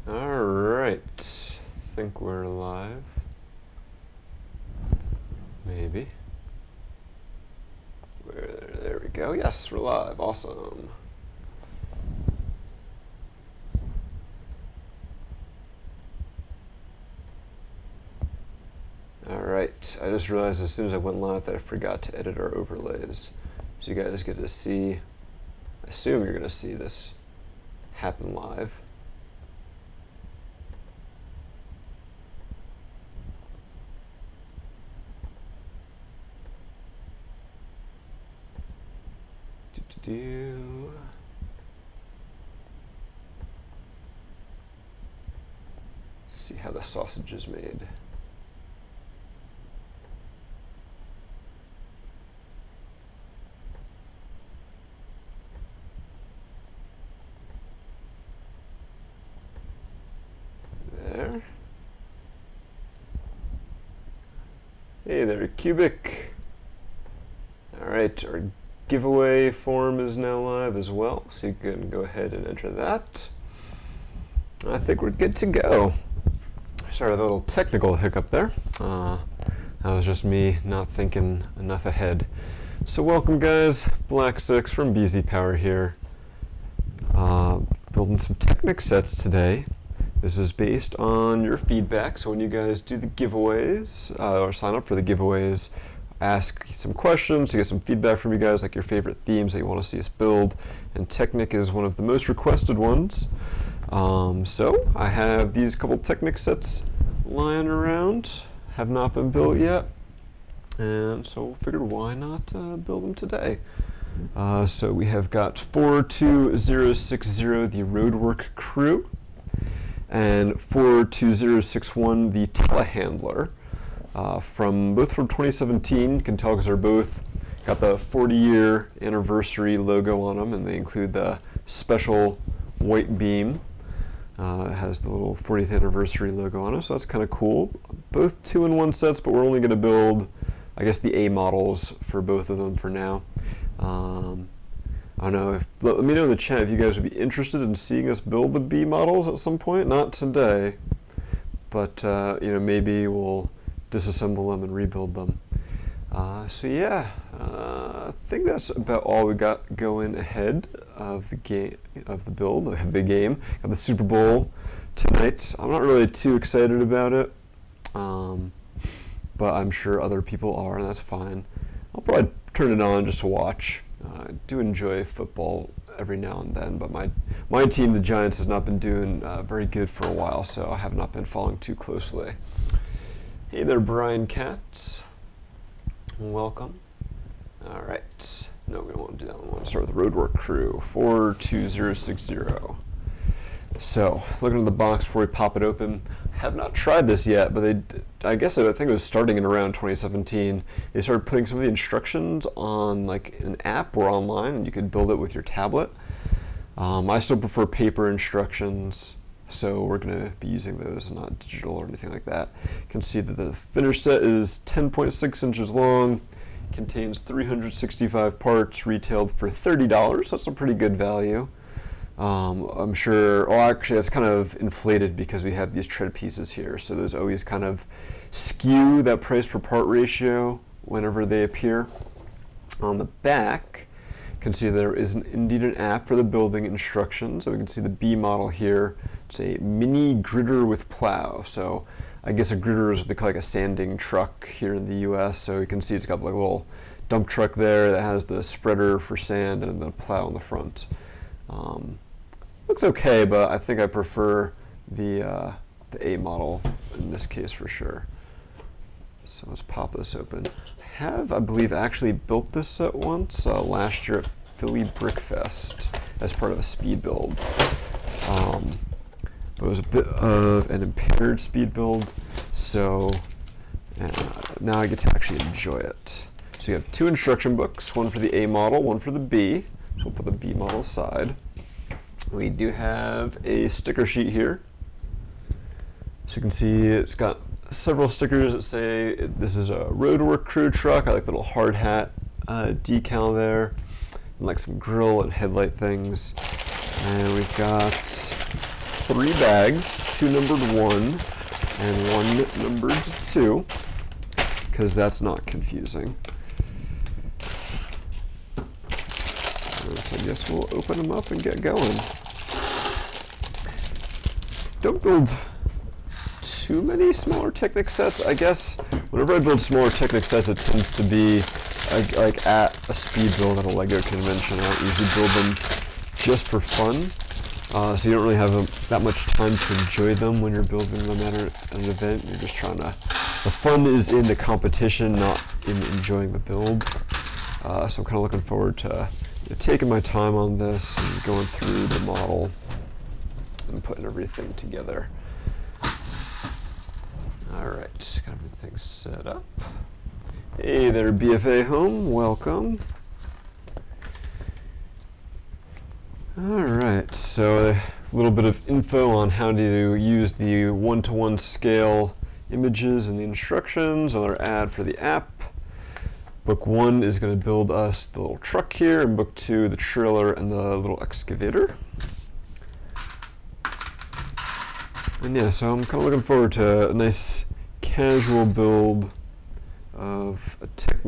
Alright, think we're live. Maybe. There we go. Yes, we're live. Awesome. Alright, I just realized as soon as I went live that I forgot to edit our overlays. So you guys get to see, I assume you're going to see this happen live. See how the sausage is made. There. Hey there, Cubic. All right, our giveaway form is now live as well, so you can go ahead and enter that. I think we're good to go. Sorry, a little technical hiccup there. That was just me not thinking enough ahead. So welcome guys, Black 6 from BZPower here. Building some Technic sets today. This is based on your feedback, so when you guys do the giveaways, or sign up for the giveaways, ask some questions to get some feedback from you guys, like your favorite themes that you want to see us build, and Technic is one of the most requested ones. So I have these couple Technic sets lying around, have not been built yet, and so figured why not build them today. So we have got 42060, the Roadwork Crew, and 42061, the Telehandler. Both from 2017. You can tell because they're both got the 40-year anniversary logo on them, and they include the special white beam. It has the little 40th anniversary logo on it, so that's kind of cool. Both 2-in-1 sets, but we're only going to build, I guess, the A models for both of them for now. I don't know. Let me know in the chat if you guys would be interested in seeing us build the B models at some point. Not today, but you know, maybe we'll disassemble them and rebuild them. So yeah, I think that's about all we got going ahead of the game, of the build, of the game. Got the Super Bowl tonight. I'm not really too excited about it, but I'm sure other people are, and that's fine. I'll probably turn it on just to watch. I do enjoy football every now and then, but my team, the Giants, has not been doing very good for a while, so I have not been following too closely. Hey there, Brian Katz. Welcome. All right. No, we don't want to do that one. We want to start with the Roadwork Crew, 42060. So, looking at the box before we pop it open, I have not tried this yet, but I think it was starting in around 2017. They started putting some of the instructions on like an app or online, and you could build it with your tablet. I still prefer paper instructions, so we're going to be using those, not digital or anything like that. You can see that the finished set is 10.6 inches long, contains 365 parts, retailed for $30. That's a pretty good value. I'm sure, oh actually it's kind of inflated because we have these tread pieces here, so those always kind of skew that price per part ratio whenever they appear. On the back, you can see there is indeed an app for the building instructions. So we can see the B model here. It's a mini gritter with plow. So I guess a gritter is what they call like a sanding truck here in the US. So you can see it's got like a little dump truck there that has the spreader for sand and the plow in the front. Looks okay, but I think I prefer the A model in this case for sure. So let's pop this open. I believe, actually built this set once last year at Philly Brickfest as part of a speed build. But it was a bit of an impaired speed build, so now I get to actually enjoy it. So you have two instruction books, one for the A model, one for the B. So we'll put the B model aside. We do have a sticker sheet here. So you can see it's got several stickers that say this is a Roadwork Crew truck. I like the little hard hat decal there, and like some grill and headlight things. And we've got 3 bags, 2 numbered 1 and 1 numbered 2, because that's not confusing. So I guess we'll open them up and get going. Don't build too many smaller Technic sets. I guess whenever I build smaller Technic sets, it tends to be like at a speed build at a LEGO convention. I don't usually build them just for fun, so you don't really have that much time to enjoy them when you're building them at an event. You're just trying to, the fun is in the competition, not in enjoying the build. So I'm kind of looking forward to taking my time on this and going through the model and putting everything together. Alright, got everything set up. Hey there, BFA Home, welcome. Alright, so a little bit of info on how to use the 1-to-1 scale images and the instructions, another ad for the app. Book 1 is going to build us the little truck here, and book 2 the trailer and the little excavator. And yeah, so I'm kind of looking forward to a nice casual build of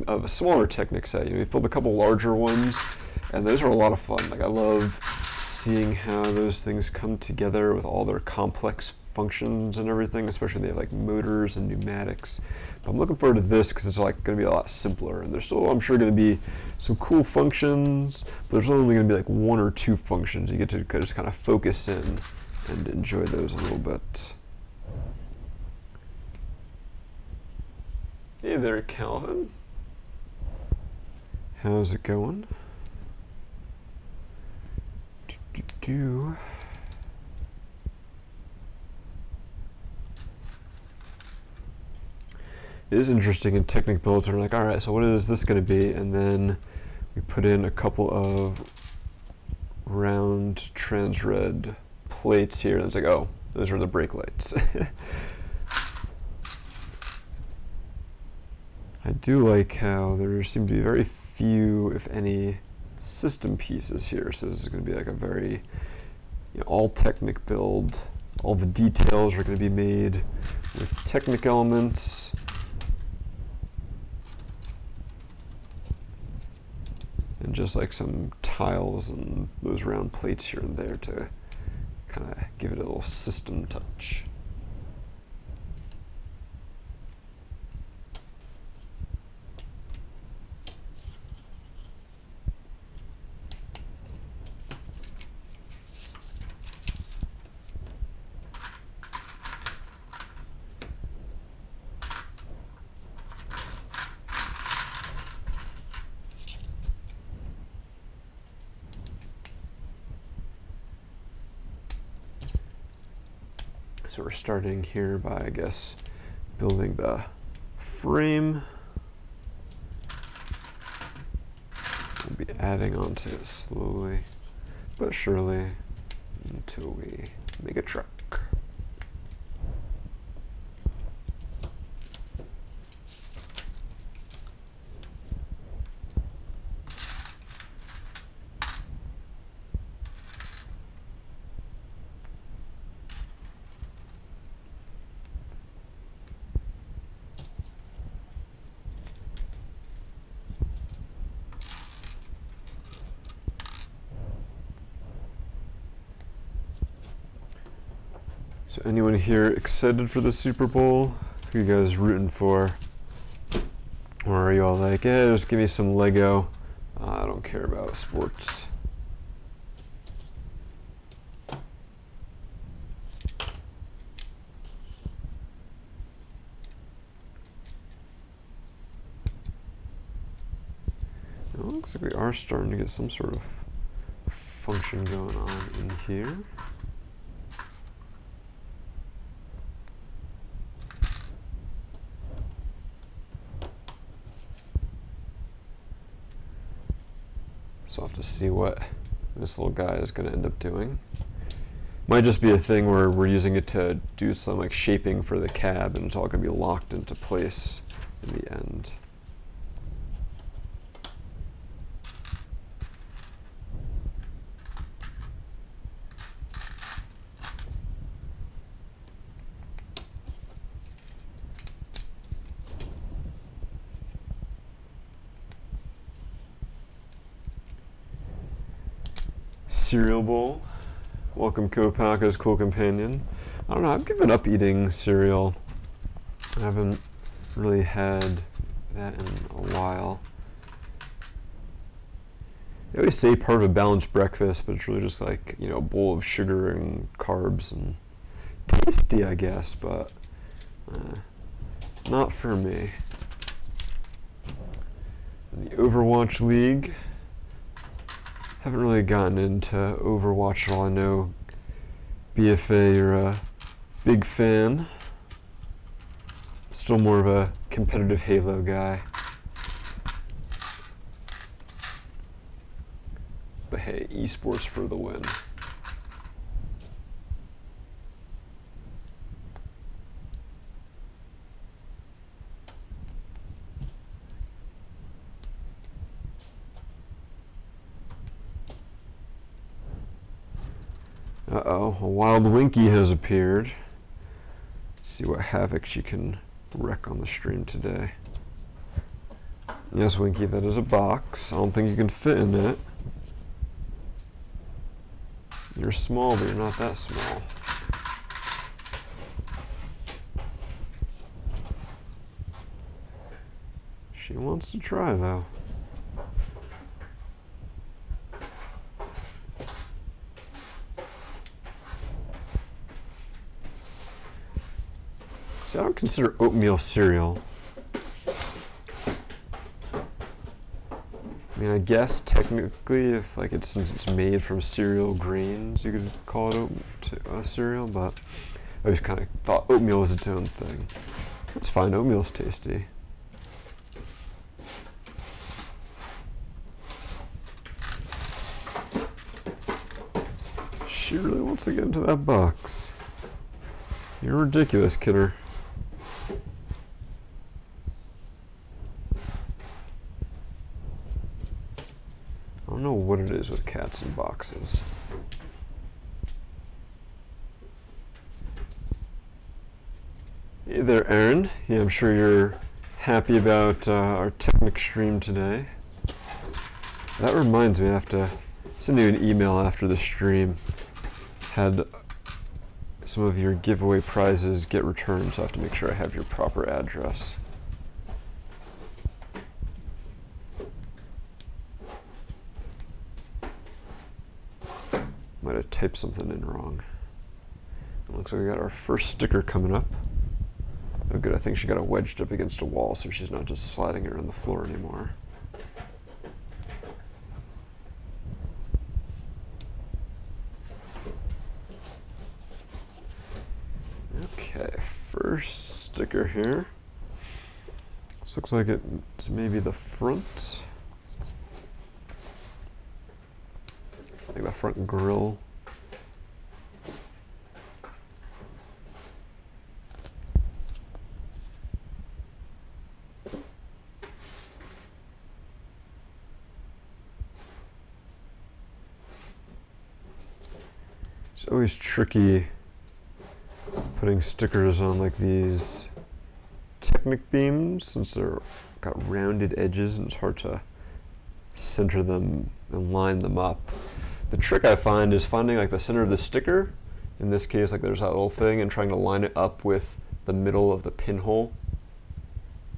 a smaller Technic set. You know, we've built a couple larger ones, and those are a lot of fun. Like, I love seeing how those things come together with all their complex functions and everything, especially they have like motors and pneumatics. But I'm looking forward to this because it's like going to be a lot simpler, and there's still, I'm sure, going to be some cool functions, but there's only going to be like 1 or 2 functions. You get to just kind of focus in and enjoy those a little bit. Hey there, Calvin. How's it going? It is interesting in Technic builds, we're like, all right, so what is this going to be? And then we put in a couple of round trans-red plates here, and it's like, oh, those are the brake lights. I do like how there seem to be very few, if any, system pieces here. So this is going to be like a very, all Technic build. All the details are going to be made with Technic elements. And just like some tiles and those round plates here and there to kind of give it a little system touch. So we're starting here by, I guess, building the frame. We'll be adding onto it slowly but surely until we make a truck. So anyone here excited for the Super Bowl? Who are you guys rooting for? Or are you all like, eh, just give me some Lego. I don't care about sports. It looks like we are starting to get some sort of function going on in here. So I'll have to see what this little guy is going to end up doing. Might just be a thing where we're using it to do some like shaping for the cab, and it's all going to be locked into place in the end. cereal bowl. Welcome, Kopaka's cool companion. I don't know, I've given up eating cereal. I haven't really had that in a while. They always say part of a balanced breakfast, but it's really just like, you know, a bowl of sugar and carbs and tasty, I guess, but not for me. In the Overwatch League, haven't really gotten into Overwatch at all. I know BFA, you're a big fan. Still more of a competitive Halo guy. But hey, esports for the win. Uh-oh, a wild Winky has appeared. Let's see what havoc she can wreck on the stream today. Yes, Winky, that is a box. I don't think you can fit in it. You're small, but you're not that small. She wants to try, though. See, I don't consider oatmeal cereal. I mean, I guess technically, if like since it's made from cereal grains, you could call it cereal. But I just kind of thought oatmeal was its own thing. That's fine. Oatmeal's tasty. She really wants to get into that box. You're ridiculous, kidder. I don't know what it is with cats in boxes. Hey there, Aaron. Yeah, I'm sure you're happy about our Technic stream today. That reminds me, I have to send you an email after the stream. Had some of your giveaway prizes get returned, so I have to make sure I have your proper address. Might have typed something in wrong. It looks like we got our first sticker coming up. Oh good, I think she got it wedged up against a wall, so she's not just sliding around the floor anymore. Okay, first sticker here. This looks like it's maybe the front. Like the front grille. It's always tricky putting stickers on like these Technic beams since they're got rounded edges and it's hard to center them and line them up. The trick I find is finding like the center of the sticker, in this case like there's that little thing, and trying to line it up with the middle of the pinhole.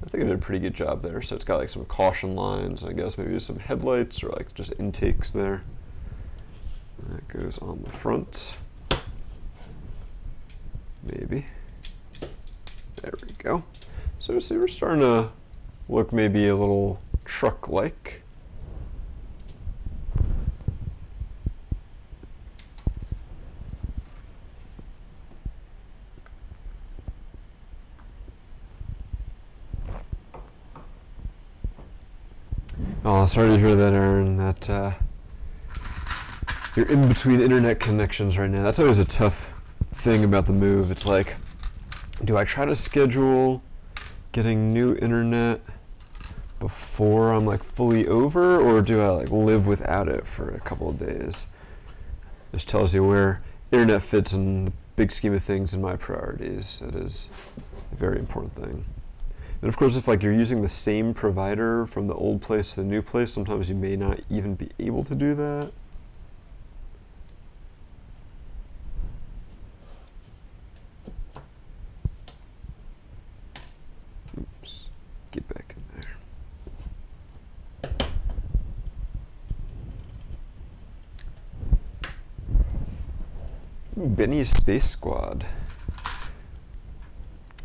I think I did a pretty good job there. So it's got like some caution lines, and I guess maybe some headlights or like just intakes there. And that goes on the front. Maybe. There we go. So see, we're starting to look maybe a little truck-like. Oh, sorry to hear that, Aaron. That you're in between internet connections right now. That's always a tough thing about the move. It's like, do I try to schedule getting new internet before I'm like fully over, or do I like live without it for a couple of days? This tells you where internet fits in the big scheme of things in my priorities. It is a very important thing. And of course, if like you're using the same provider from the old place to the new place, sometimes you may not even be able to do that. Oops. Get back in there. Benny's Space Squad.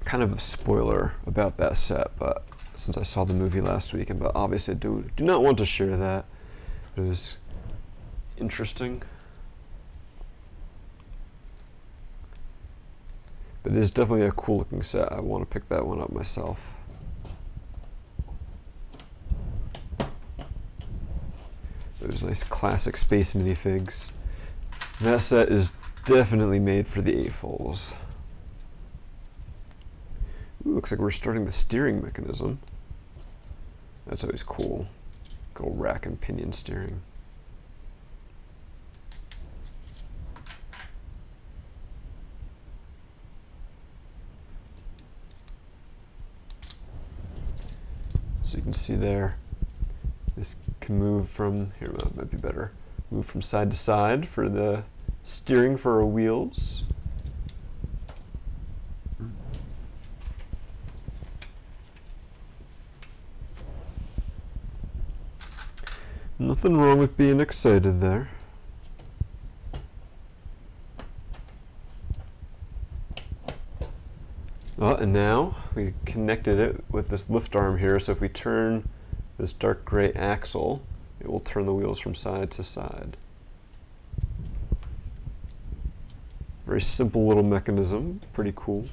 Kind of a spoiler about that set, but since I saw the movie last week, but obviously I do not want to share that. It was interesting. But it is definitely a cool looking set. I want to pick that one up myself. Those nice classic space minifigs. That set is definitely made for the AFOLs. Ooh, looks like we're starting the steering mechanism. That's always cool. Good old rack and pinion steering. So you can see there, this can move from, here that might be better, move from side to side for the steering for our wheels. Nothing wrong with being excited there. Oh, and now we connected it with this lift arm here, so if we turn this dark gray axle, it will turn the wheels from side to side. Very simple little mechanism, pretty cool.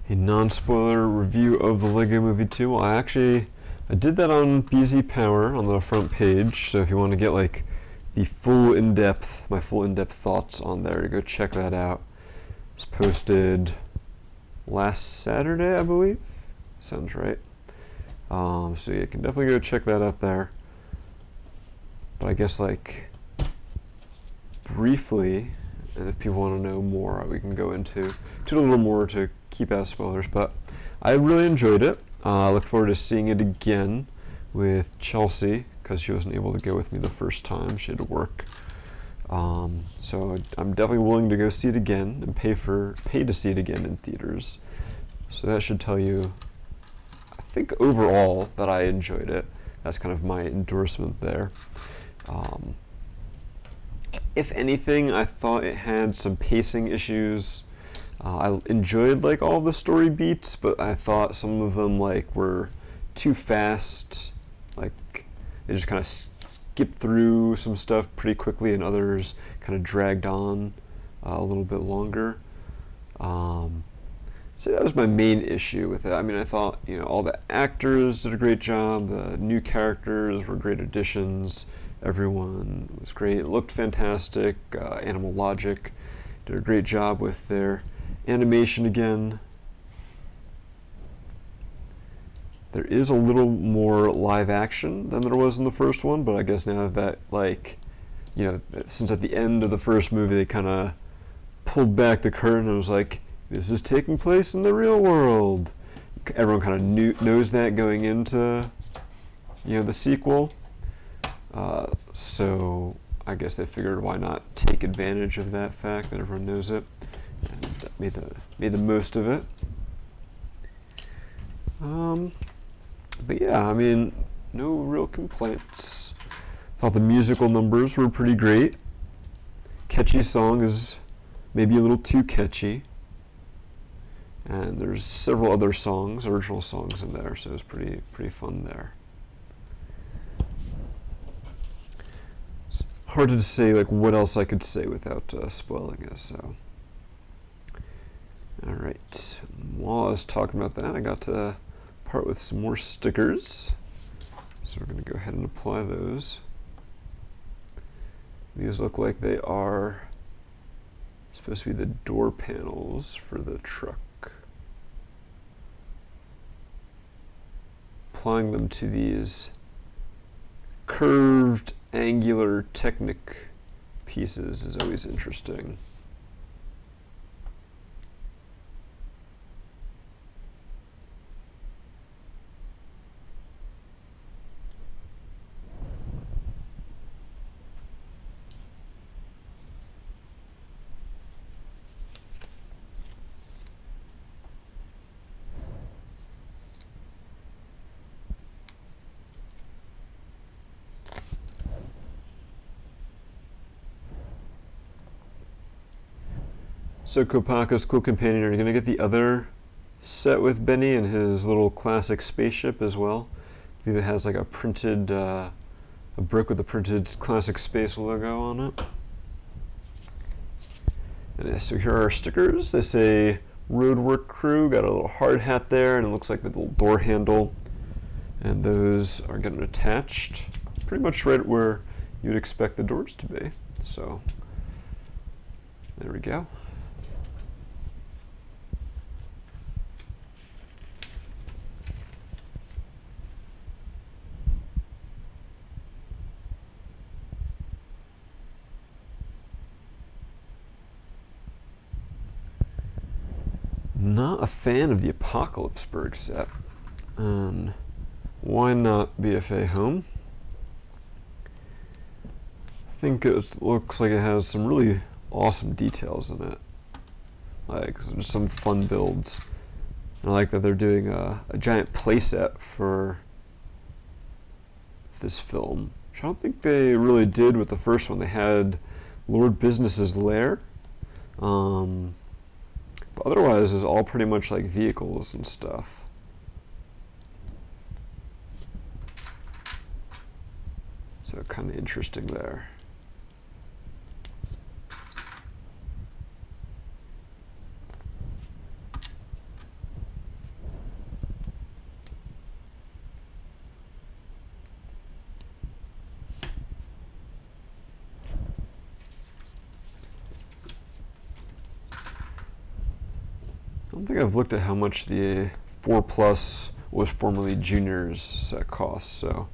A non-spoiler review of the Lego Movie 2. Well, I did that on BZPower on the front page, so if you want to get like the full in-depth, my full in-depth thoughts on there, go check that out. It's posted last Saturday, I believe. Sounds right. So you can definitely go check that out there. But I guess like briefly, and if people want to know more, we can go into a little more to keep out spoilers, but I really enjoyed it. I look forward to seeing it again with Chelsea, because she wasn't able to go with me the first time. She had to work. So I'm definitely willing to go see it again and pay to see it again in theaters. So that should tell you, I think overall, that I enjoyed it. That's kind of my endorsement there. If anything, I thought it had some pacing issues. I enjoyed like all the story beats, but I thought some of them like were too fast. Like they just kind of skipped through some stuff pretty quickly, and others kind of dragged on a little bit longer. So that was my main issue with it. I mean, I thought, you know, all the actors did a great job. The new characters were great additions. Everyone was great. It looked fantastic. Animal Logic did a great job with their animation again. There is a little more live action than there was in the first one, but I guess now that, like, you know, since at the end of the first movie they kind of pulled back the curtain and was like, this is taking place in the real world. Everyone kind of knows that going into, you know, the sequel. So I guess they figured, why not take advantage of that fact that everyone knows it, and made the most of it. But yeah, I mean, no real complaints. Thought the musical numbers were pretty great. Catchy song is maybe a little too catchy. And there's several other songs, original songs in there, so it was pretty fun there. It's hard to say like what else I could say without spoiling it. So, all right. While I was talking about that, I got to part with some more stickers. So we're going to go ahead and apply those. These look like they are supposed to be the door panels for the truck. Applying them to these curved, angular Technic pieces is always interesting. So Kopaka's cool companion, are you going to get the other set with Benny and his little classic spaceship as well? I think it has like a printed, a brick with a printed classic space logo on it. And so here are our stickers. They say Roadwork Crew, got a little hard hat there, and it looks like the little door handle. And those are getting attached pretty much right where you'd expect the doors to be. So there we go. Not a fan of the Apocalypseburg set. Why not BFA home? I think it looks like it has some really awesome details in it. Like there's some fun builds. And I like that they're doing a giant playset for this film, which I don't think they really did with the first one. They had Lord Business's Lair. But otherwise, it's all pretty much like vehicles and stuff. So kind of interesting there. I don't think I've looked at how much the 4 Plus was formerly Junior's set costs. So,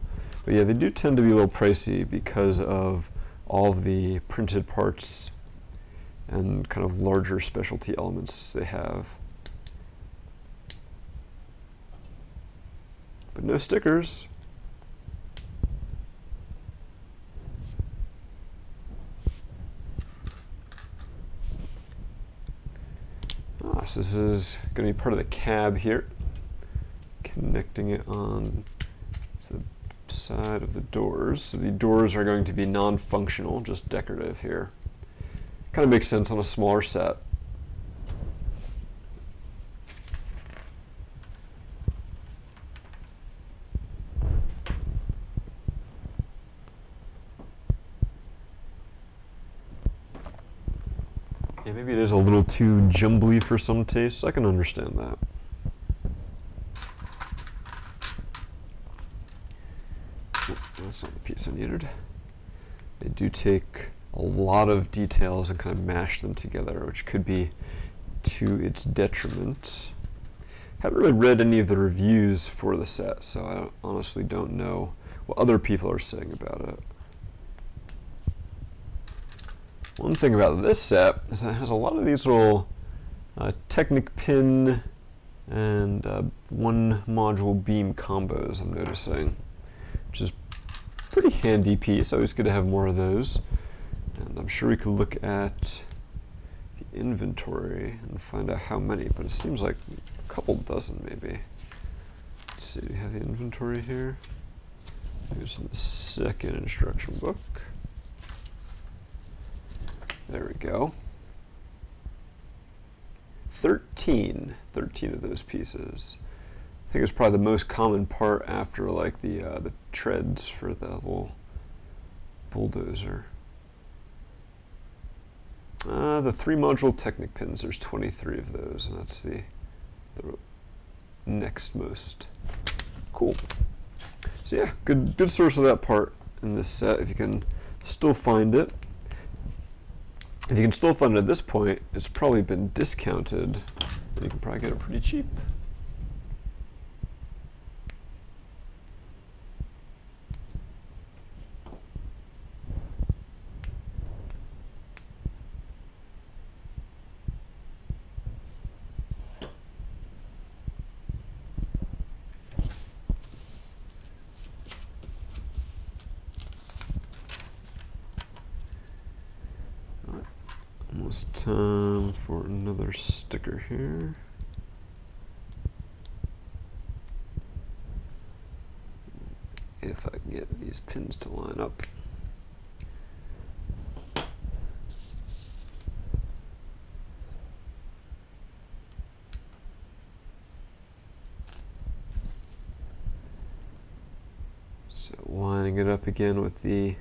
but yeah, they do tend to be a little pricey because of all of the printed parts and kind of larger specialty elements they have. But no stickers. So this is going to be part of the cab here, connecting it on the side of the doors. So the doors are going to be non-functional, just decorative here. Kind of makes sense on a smaller set. Yeah, maybe it is a little too jumbly for some tastes. I can understand that. Oh, that's not the piece I needed. They do take a lot of details and kind of mash them together, which could be to its detriment. Haven't really read any of the reviews for the set, so I honestly don't know what other people are saying about it. One thing about this set is that it has a lot of these little Technic pin and one module beam combos I'm noticing, which is a pretty handy piece. Always good to have more of those. And I'm sure we could look at the inventory and find out how many, but it seems like a couple dozen maybe. Let's see, do we have the inventory here? Here's the second instruction book. There we go. 13 of those pieces. I think it's probably the most common part after like the treads for the little bulldozer. The 3 module Technic pins, there's 23 of those, and that's the next most. Cool. So yeah, good source of that part in this set if you can still find it. If you can still find it at this point, it's probably been discounted, and you can probably get it pretty cheap. Almost time for another sticker here. If I can get these pins to line up. lining it up again with the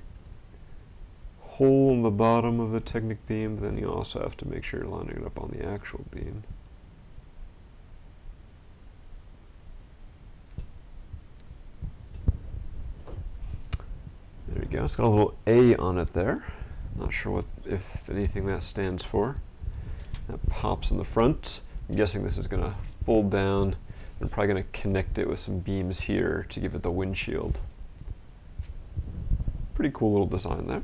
hole in the bottom of the Technic beam, but then you also have to make sure you're lining it up on the actual beam. There you go, it's got a little A on it there. Not sure what, if anything, that stands for. That pops in the front. I'm guessing this is going to fold down. I'm probably going to connect it with some beams here to give it the windshield. Pretty cool little design there.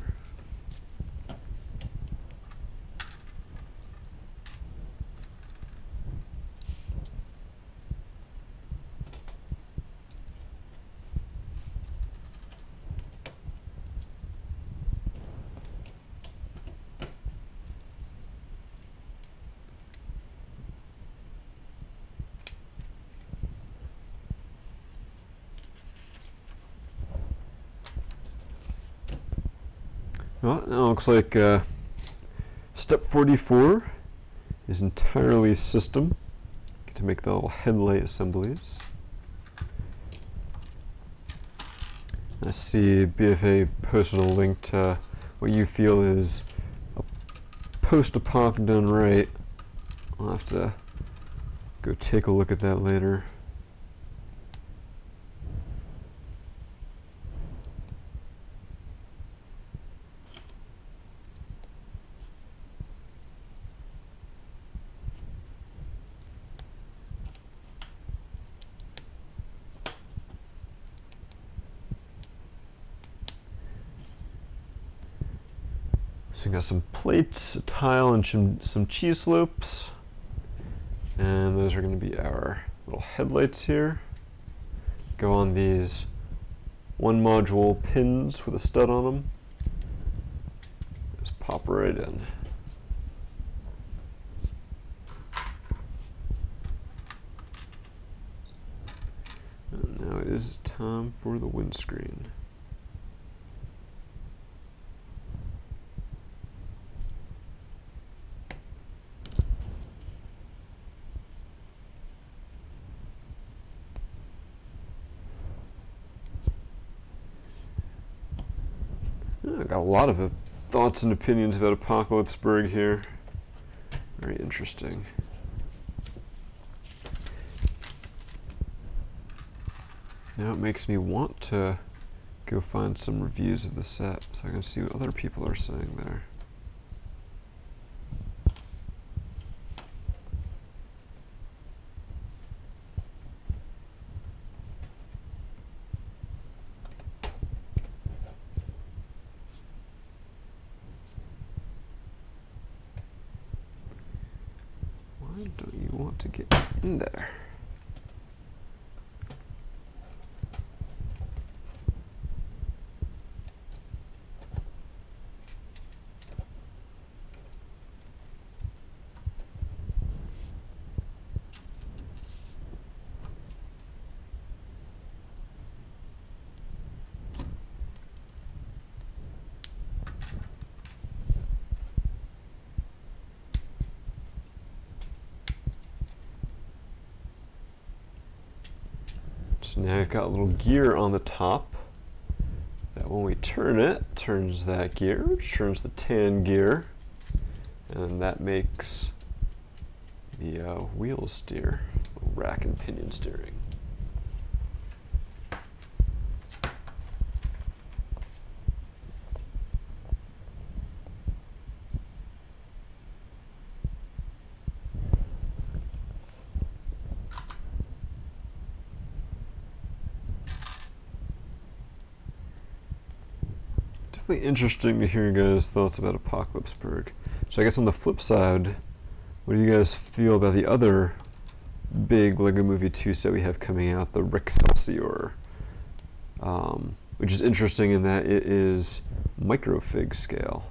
Well, now it looks like step 44 is entirely system. Get to make the little headlight assemblies. I see BFA posted a link to what you feel is a post-apoc done right. I'll have to go take a look at that later. So we got some plates, a tile, and some cheese slopes. And those are going to be our little headlights here. Go on these one module pins with a stud on them. Just pop right in. And now it is time for the windscreen. I got a lot of thoughts and opinions about Apocalypseburg here. Very interesting. Now it makes me want to go find some reviews of the set so I can see what other people are saying there. Why don't you want to get in there? So now I've got a little gear on the top that when we turn it, turns that gear, which turns the tan gear, and that makes the wheel steer, rack and pinion steering. Definitely interesting to hear you guys' thoughts about Apocalypseburg. So I guess on the flip side, what do you guys feel about the other big LEGO Movie 2 set we have coming out, the Rexcelsior, which is interesting in that it is microfig scale.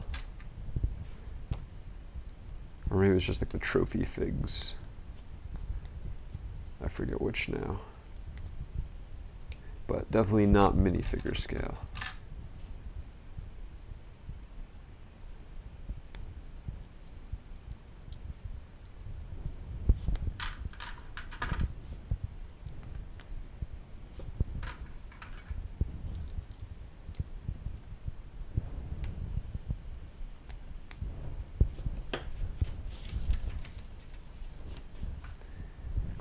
Or maybe it's just like the trophy figs. I forget which now. But definitely not minifigure scale.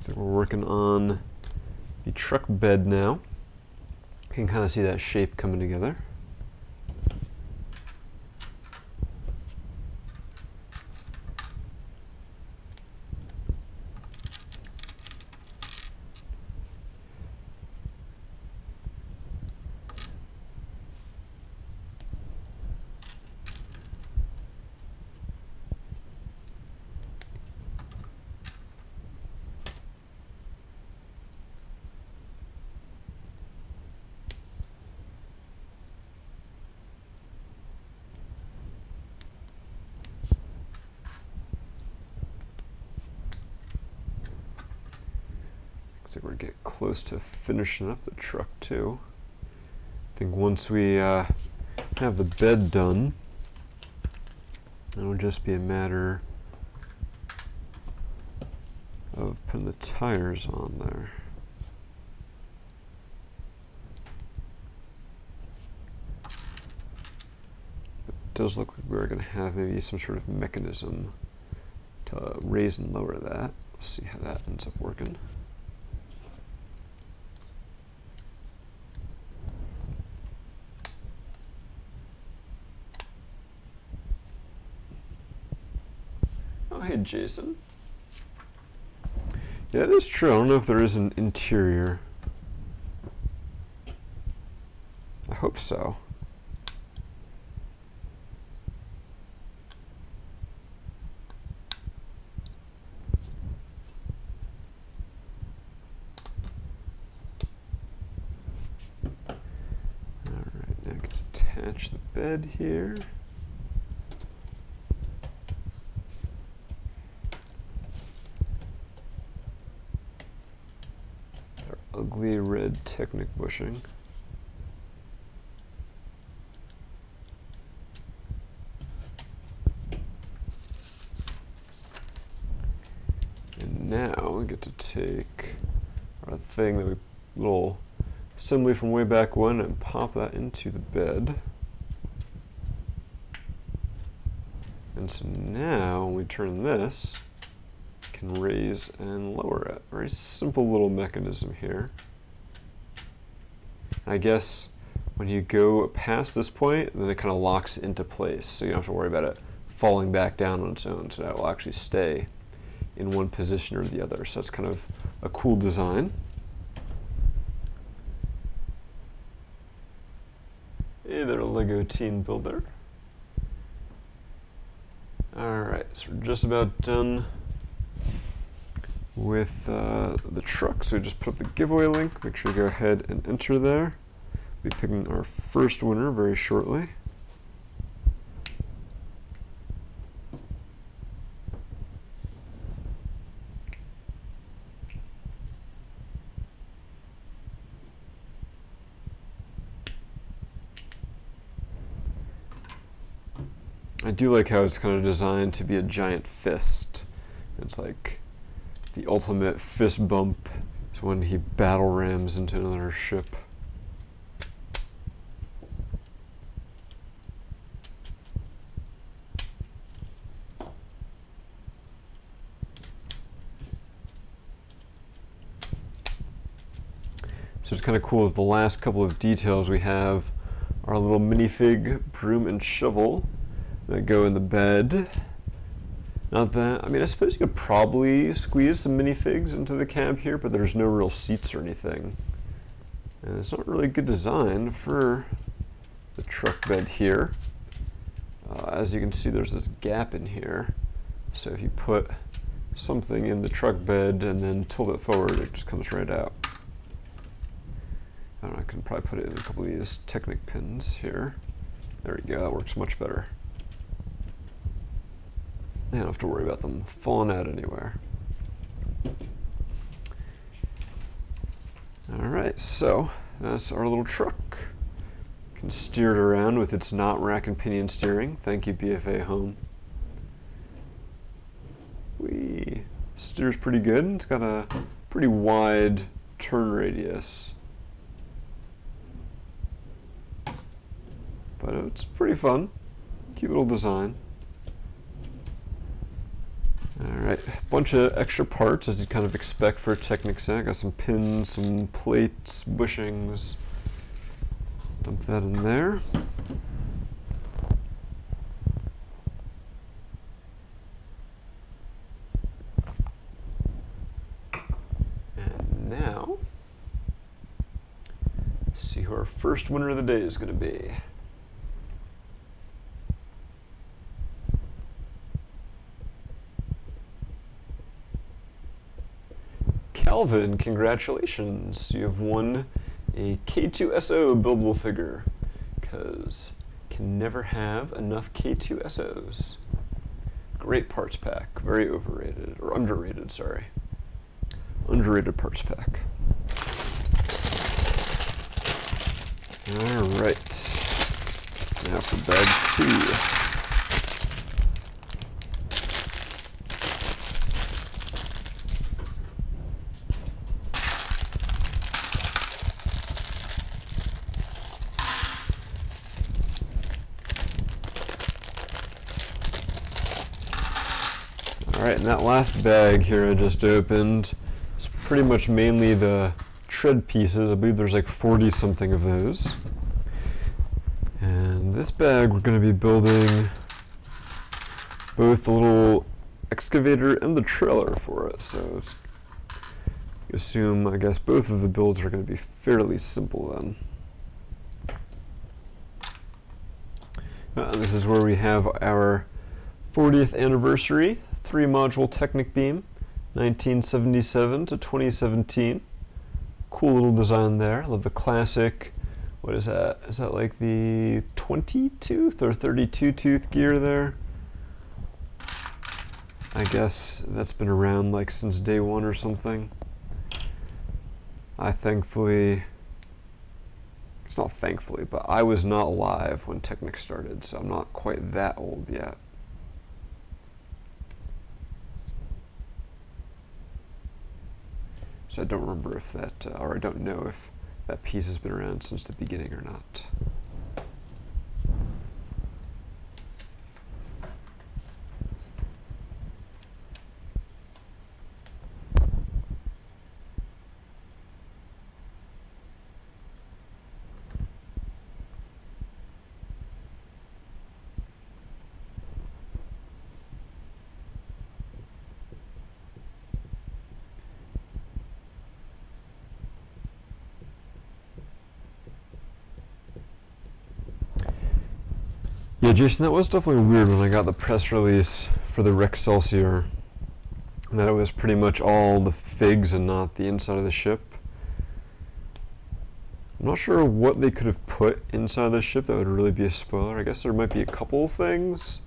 Looks like we're working on the truck bed now. You can kind of see that shape coming together. Looks like we're getting close to finishing up the truck too. I think once we have the bed done, it'll just be a matter of putting the tires on there. It does look like we're going to have maybe some sort of mechanism to raise and lower that. We'll see how that ends up working. Oh, hey, Jason. Yeah, it is true. I don't know if there is an interior. I hope so. All right, now I get to attach the bed here. Ugly red Technic bushing. And now we get to take our thing that we little assembly from way back when and pop that into the bed. And so now when we turn this, can raise and lower it. Very simple little mechanism here. I guess when you go past this point, then it kind of locks into place, so you don't have to worry about it falling back down on its own, so that will actually stay in one position or the other. So that's kind of a cool design. Hey there, Lego team builder. Alright, so we're just about done with the truck, so just put up the giveaway link. Make sure you go ahead and enter there. We'll be picking our first winner very shortly. I do like how it's kind of designed to be a giant fist. It's like the ultimate fist bump is when he battle rams into another ship. So it's kind of cool that the last couple of details we have are a little minifig broom and shovel that go in the bed. Not that, I mean, I suppose you could probably squeeze some minifigs into the cab here, but there's no real seats or anything. And it's not really good design for the truck bed here. As you can see, there's this gap in here. So if you put something in the truck bed and then tilt it forward, it just comes right out. I don't know, I can probably put it in a couple of these Technic pins here. There we go, that works much better. I don't have to worry about them falling out anywhere. Alright, so that's our little truck. You can steer it around with its not rack and pinion steering. Thank you, BFA Home. Steers pretty good. It's got a pretty wide turn radius. But it's pretty fun. Cute little design. Alright, a bunch of extra parts as you'd kind of expect for a Technic set. I got some pins, some plates, bushings. Dump that in there. And now, see who our first winner of the day is going to be. Calvin, congratulations. You have won a K2SO buildable figure, because can never have enough K2SOs. Great parts pack. Very overrated, or underrated, sorry. Underrated parts pack. Alright. Now for bag 2. Alright, and that last bag here I just opened is pretty much mainly the tread pieces. I believe there's like 40 something of those. And this bag we're going to be building both the little excavator and the trailer for it. So it's, assume, I guess, both of the builds are going to be fairly simple then. This is where we have our 40th anniversary 3-module Technic beam, 1977 to 2017. Cool little design there. I love the classic, what is that? Is that like the 20-tooth or 32-tooth gear there? I guess that's been around like since day one or something. It's not thankfully, but I was not alive when Technic started, so I'm not quite that old yet. So I don't remember if that, or I don't know if that piece has been around since the beginning or not. Yeah, Jason, that was definitely weird when I got the press release for the Rexcelsior, that it was pretty much all the figs and not the inside of the ship. I'm not sure what they could have put inside the ship that would really be a spoiler. I guess there might be a couple of things.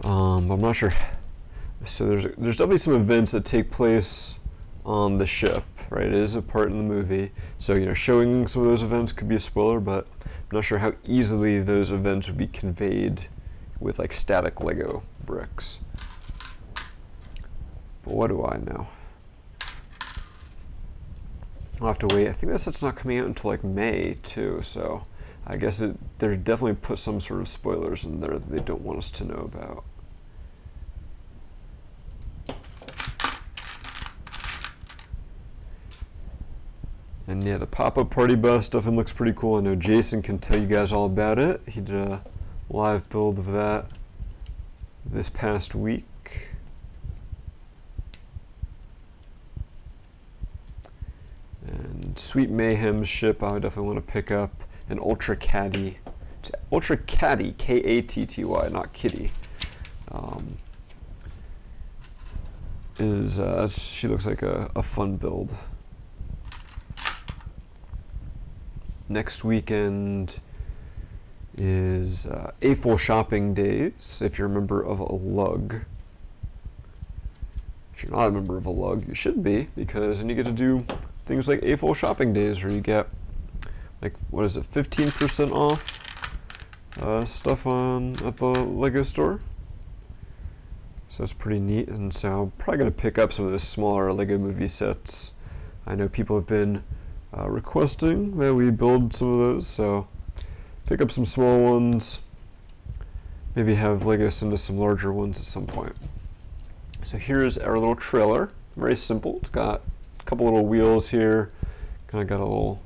I'm not sure. So there's definitely some events that take place on the ship, right? It is a part in the movie. So, you know, showing some of those events could be a spoiler, but I'm not sure how easily those events would be conveyed with like static Lego bricks. But what do I know? I'll have to wait. I think that set's not coming out until like May too, so I guess they're definitely put some sort of spoilers in there that they don't want us to know about. And yeah, the pop-up party bus definitely looks pretty cool. I know Jason can tell you guys all about it. He did a live build of that this past week. And Sweet Mayhem's ship, I would definitely want to pick up. An Ultra Caddy. It's Ultra Caddy, K-A-T-T-Y, not Kitty. She looks like a fun build. Next weekend is AFOL shopping days, if you're a member of a lug. If you're not a member of a lug, you should be, because then you get to do things like AFOL shopping days, where you get, like, what is it, 15% off stuff at the Lego store. So that's pretty neat, and so I'm probably going to pick up some of the smaller Lego movie sets. I know people have been requesting that we build some of those, so pick up some small ones, maybe have Lego send us some larger ones at some point. So here's our little trailer. Very simple. It's got a couple little wheels here. Kind of got a little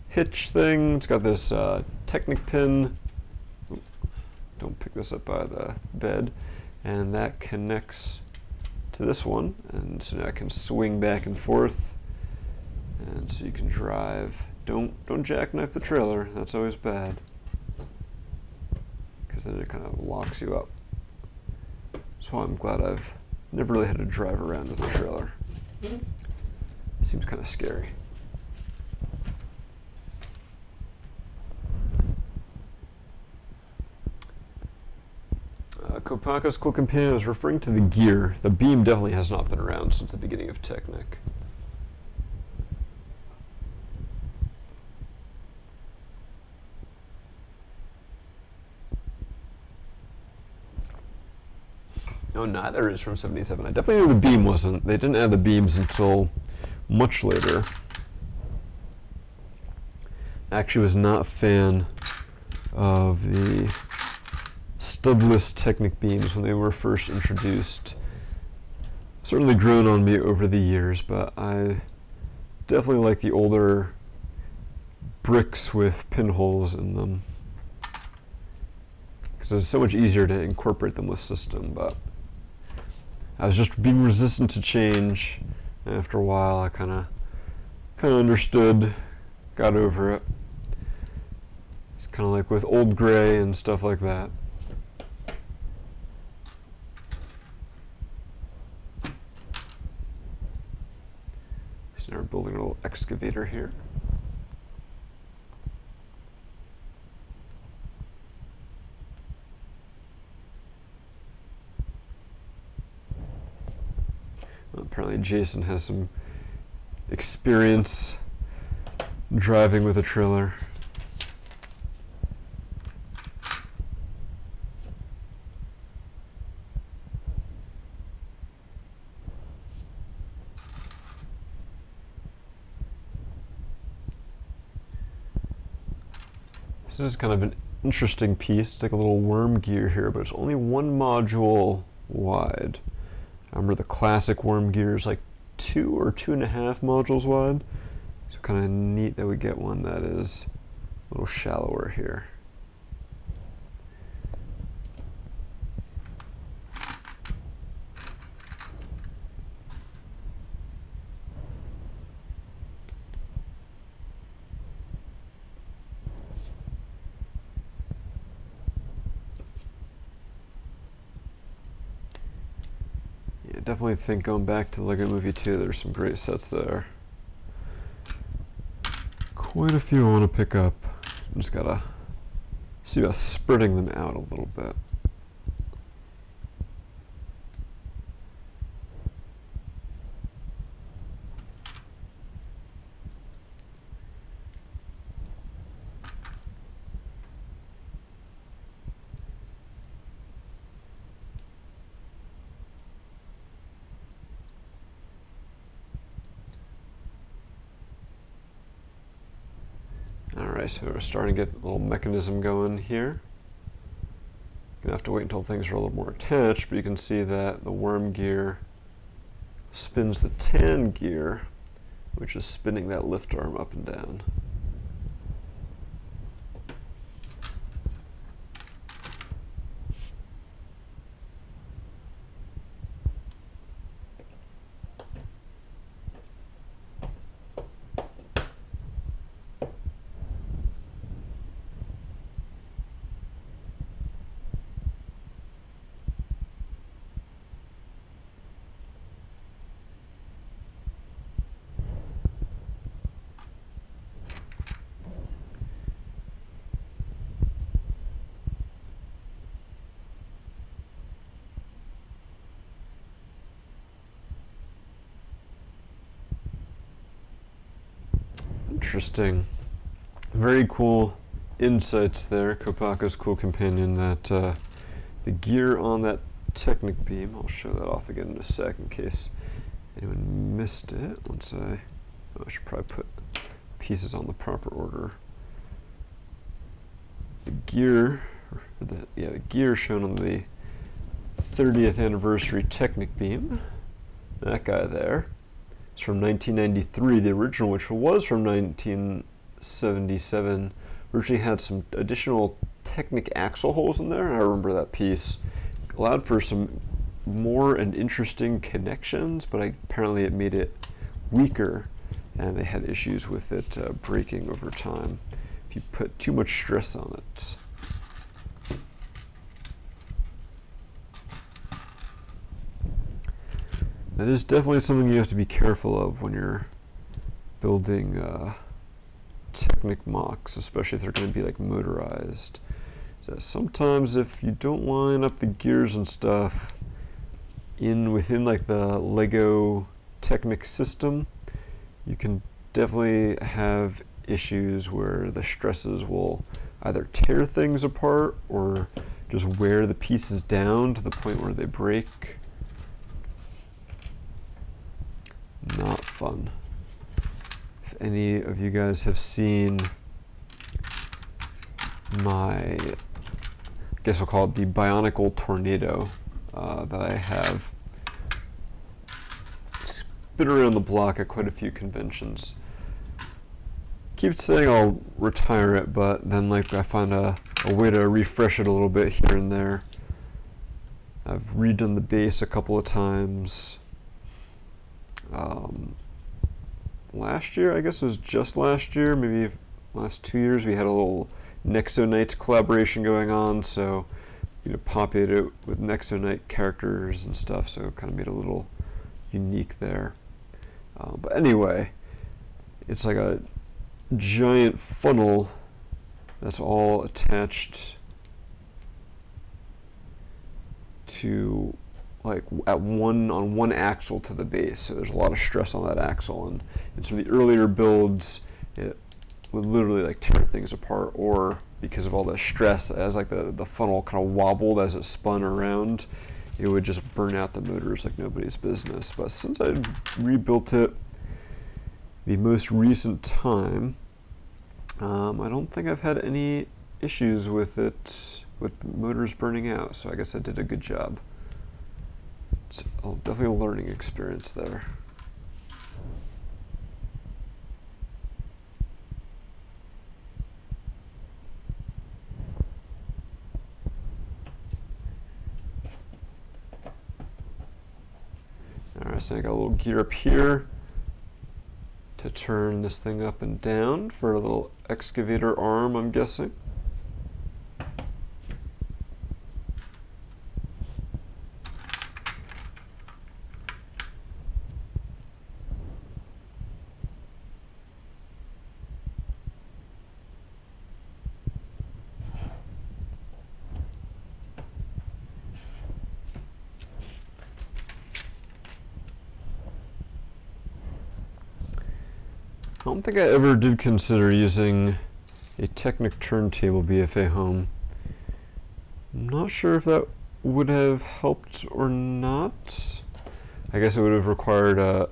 hitch thing. It's got this Technic pin. Ooh, don't pick this up by the bed. And that connects to this one. And so now I can swing back and forth. And so you can drive. Don't jackknife the trailer. That's always bad. Because then it kind of locks you up. So I'm glad I've never really had to drive around with a trailer. Seems kind of scary. Kopaka's cool companion is referring to the gear. The beam definitely has not been around since the beginning of Technic. No, neither is from 77. I definitely knew the beam wasn't. They didn't add the beams until much later. I actually was not a fan of the studless Technic beams when they were first introduced. Certainly grown on me over the years, but I definitely like the older bricks with pinholes in them, because it's so much easier to incorporate them with system. But I was just being resistant to change, and after a while I kind of understood, got over it. It's kind of like with old gray and stuff like that. So now we're building a little excavator here. Apparently Jason has some experience driving with a trailer. So this is kind of an interesting piece. It's like a little worm gear here, but it's only one module wide. I remember the classic worm gear is like 2 or 2.5 modules wide. So kind of neat that we get one that is a little shallower here. Definitely think going back to the Lego Movie 2, there's some great sets there. Quite a few I want to pick up. Just gotta see about spreading them out a little bit. Alright, so we're starting to get a little mechanism going here. Gonna have to wait until things are a little more attached, but you can see that the worm gear spins the tan gear, which is spinning that lift arm up and down. Interesting. Very cool insights there. Kopaka's cool companion, that the gear on that Technic beam, I'll show that off again in a sec in case anyone missed it. I should probably put pieces on the proper order. The gear, the gear shown on the 30th anniversary Technic beam. That guy there. It's from 1993. The original, which was from 1977, originally had some additional Technic axle holes in there. I remember that piece. Allowed for some more and interesting connections, but apparently it made it weaker, and they had issues with it breaking over time if you put too much stress on it. That is definitely something you have to be careful of when you're building Technic mocks, especially if they're going to be like motorized. So sometimes if you don't line up the gears and stuff within like the Lego Technic system, you can definitely have issues where the stresses will either tear things apart or just wear the pieces down to the point where they break. Not fun. If any of you guys have seen my, I guess I'll call it the Bionicle Tornado that I have. It's been around the block at quite a few conventions. Keep saying I'll retire it, but then like I find a way to refresh it a little bit here and there. I've redone the base a couple of times. Last year, I guess it was just last year, maybe last 2 years, we had a little Nexo collaboration going on, so populate it with Nexo characters and stuff, so it kind of made it a little unique there. But anyway, it's like a giant funnel that's all attached to like on one axle to the base, so there's a lot of stress on that axle, and in some of the earlier builds it would literally like tear things apart, or because of all the stress as like the funnel kind of wobbled as it spun around, it would just burn out the motors like nobody's business. But since I rebuilt it the most recent time, I don't think I've had any issues with it, with the motors burning out, so I guess I did a good job. It's definitely a learning experience there. Alright, so I got a little gear up here to turn this thing up and down for a little excavator arm, I'm guessing. I don't think I ever did consider using a Technic Turntable BFA home. I'm not sure if that would have helped or not. I guess it would have required a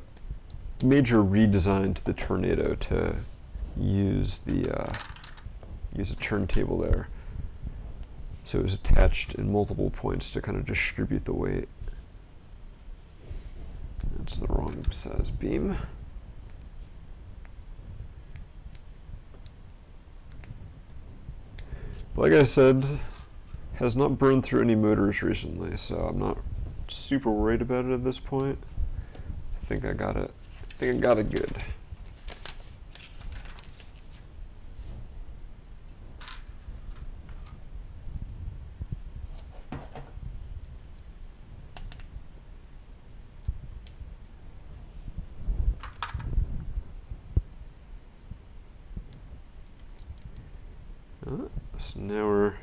major redesign to the Tornado to use a turntable there. So it was attached in multiple points to kind of distribute the weight. That's the wrong size beam. Like I said, has not burned through any motors recently, so I'm not super worried about it at this point. I think I got it. I think I got it good. So now we're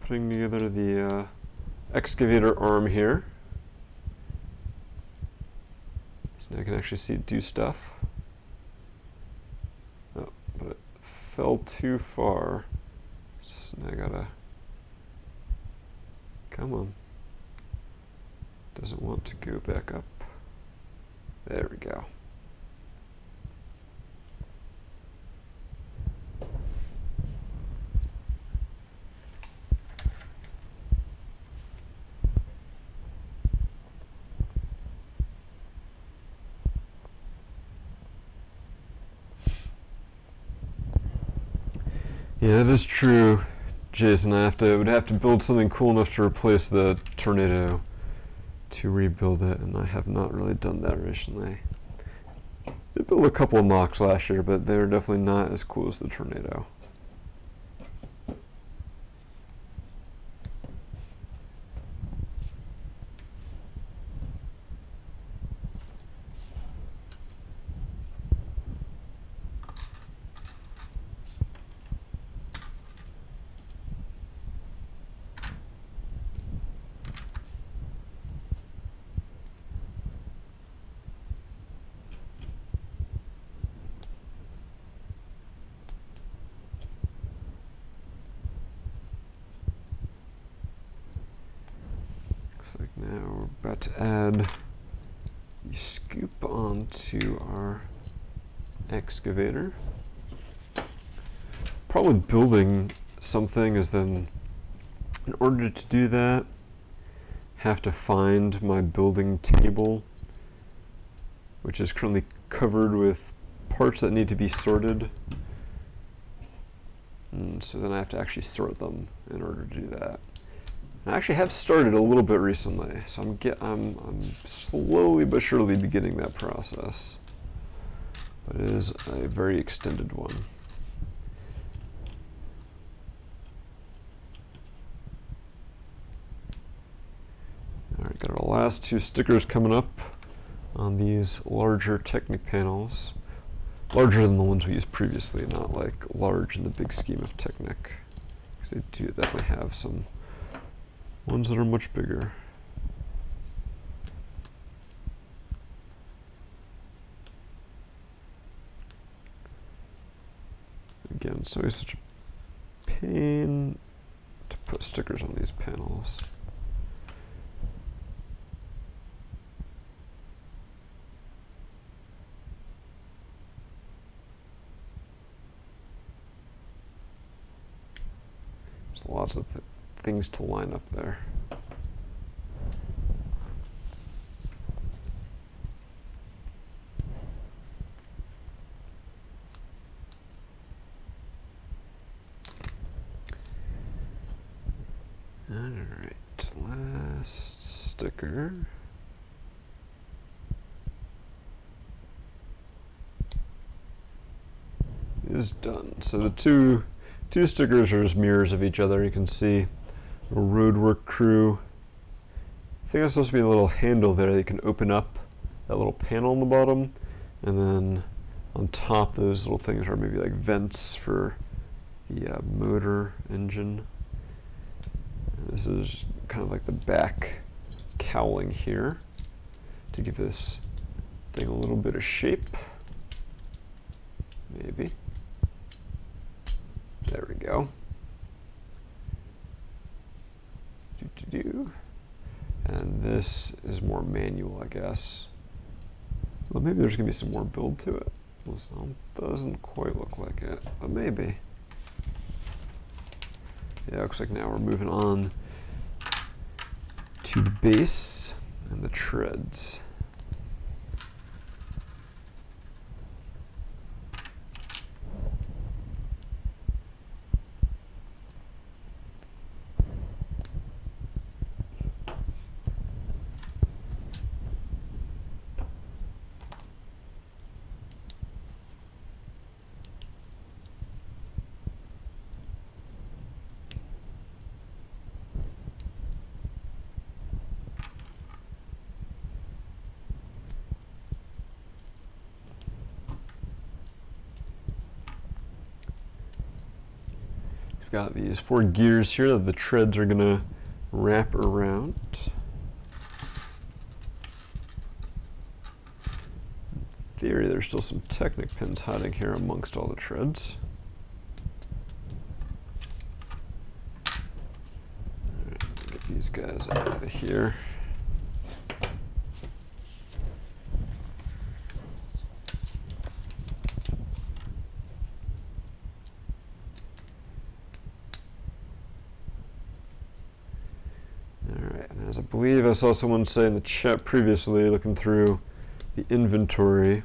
putting together the excavator arm here. So now I can actually see it do stuff. Oh, but it fell too far. So now I gotta, come on. Doesn't want to go back up. There we go. Yeah, that is true, Jason. I would have to build something cool enough to replace the Tornado to rebuild it, and I have not really done that recently. I did build a couple of mocks last year, but they're definitely not as cool as the Tornado. Looks like now we're about to add the scoop onto our excavator. Problem with building something is then, in order to do that, have to find my building table, which is currently covered with parts that need to be sorted. And so then I have to actually sort them in order to do that. I actually have started a little bit recently, so I'm slowly but surely beginning that process. But it is a very extended one. All right, got our last two stickers coming up on these larger Technic panels. Larger than the ones we used previously, not like large in the big scheme of Technic, because they do definitely have some ones that are much bigger. Again, it's always such a pain to put stickers on these panels. There's lots of things to line up there. Alright, last sticker. Is done. So the two stickers are just mirrors of each other. You can see a Roadwork Crew. I think that's supposed to be a little handle there that you can open up, that little panel on the bottom, and then on top those little things are maybe like vents for the motor engine. And this is kind of like the back cowling here to give this thing a little bit of shape. Maybe. There we go. And this is more manual, I guess. Well, maybe there's gonna be some more build to it. Well, doesn't quite look like it, but maybe. Yeah, looks like now we're moving on to the base and the treads. Got these 4 gears here that the treads are gonna wrap around. In theory, there's still some Technic pins hiding here amongst all the treads. All right, get these guys out of here. As I believe I saw someone say in the chat previously, looking through the inventory,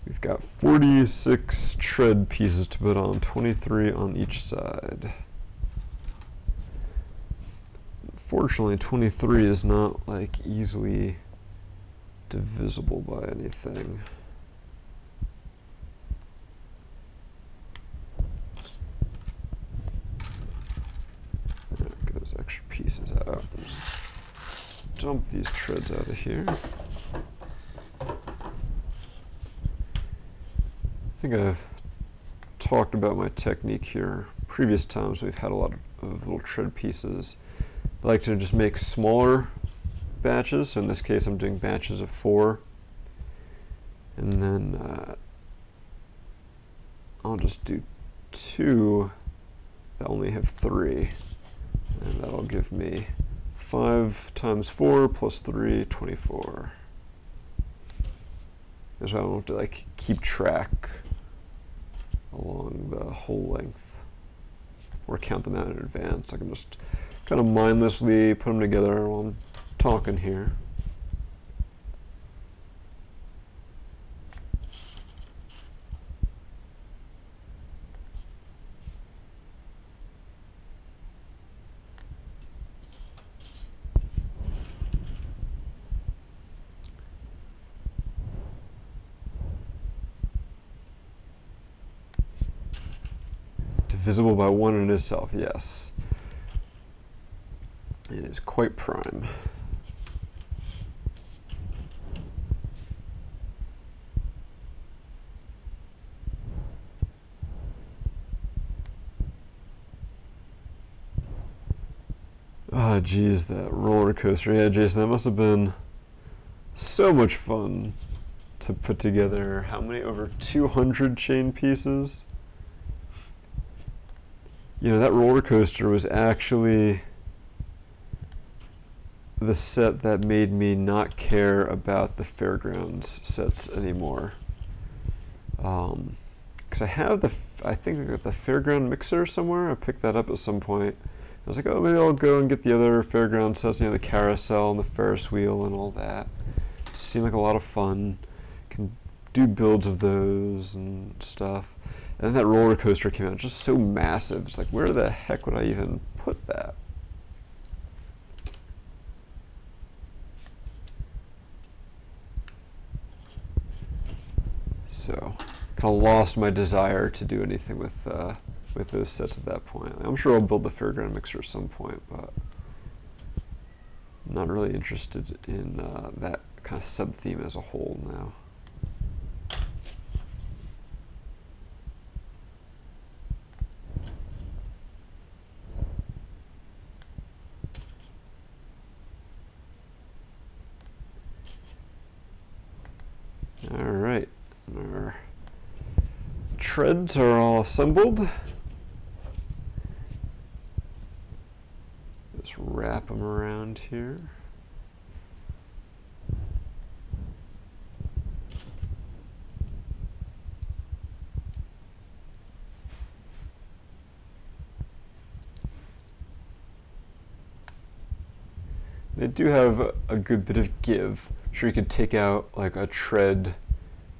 We've got 46 tread pieces to put on, 23 on each side. Fortunately, 23 is not like easily divisible by anything. Get those extra pieces out. Just dump these treads out of here. I think I've talked about my technique here. Previous times we've had a lot of little tread pieces. I like to just make smaller batches. So in this case, I'm doing batches of 4. And then I'll just do 2 that only have 3. And that'll give me 5 times 4 plus 3, 24. So I don't have to like keep track along the whole length or count them out in advance. I can just kind of mindlessly put them together while I'm talking here. Divisible by 1 in itself, yes. It is quite prime. Ah, geez, that roller coaster. Yeah, Jason, that must have been so much fun to put together. How many? Over 200 chain pieces? You know, that roller coaster was actually the set that made me not care about the fairgrounds sets anymore. Because I have I think I got the fairground mixer somewhere. I picked that up at some point. I was like, oh, maybe I'll go and get the other fairground sets, you know, the carousel and the Ferris wheel and all that. It seemed like a lot of fun. Can do builds of those and stuff. And then that roller coaster came out, just so massive. It's like, where the heck would I even put that? So, kind of lost my desire to do anything with those sets at that point. I'm sure I'll build the fairground mixer at some point, but I'm not really interested in that kind of sub-theme as a whole now. Alright, our treads are all assembled. Just wrap them around here. They do have a good bit of give. Sure, you could take out like a tread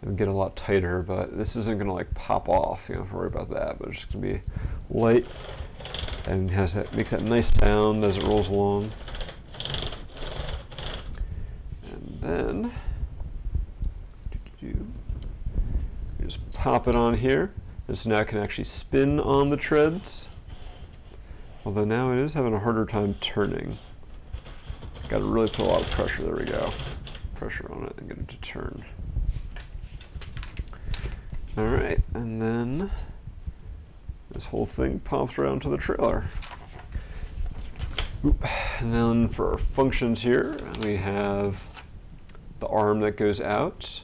and get a lot tighter, but this isn't going to like pop off. You don't have to worry about that. But it's just going to be light and makes that nice sound as it rolls along. And then you just pop it on here, and so now it can actually spin on the treads. Although now it is having a harder time turning. Got to really put a lot of pressure. There we go. Pressure on it and get it to turn. All right, and then this whole thing pops around to the trailer. And then for our functions here, we have the arm that goes out,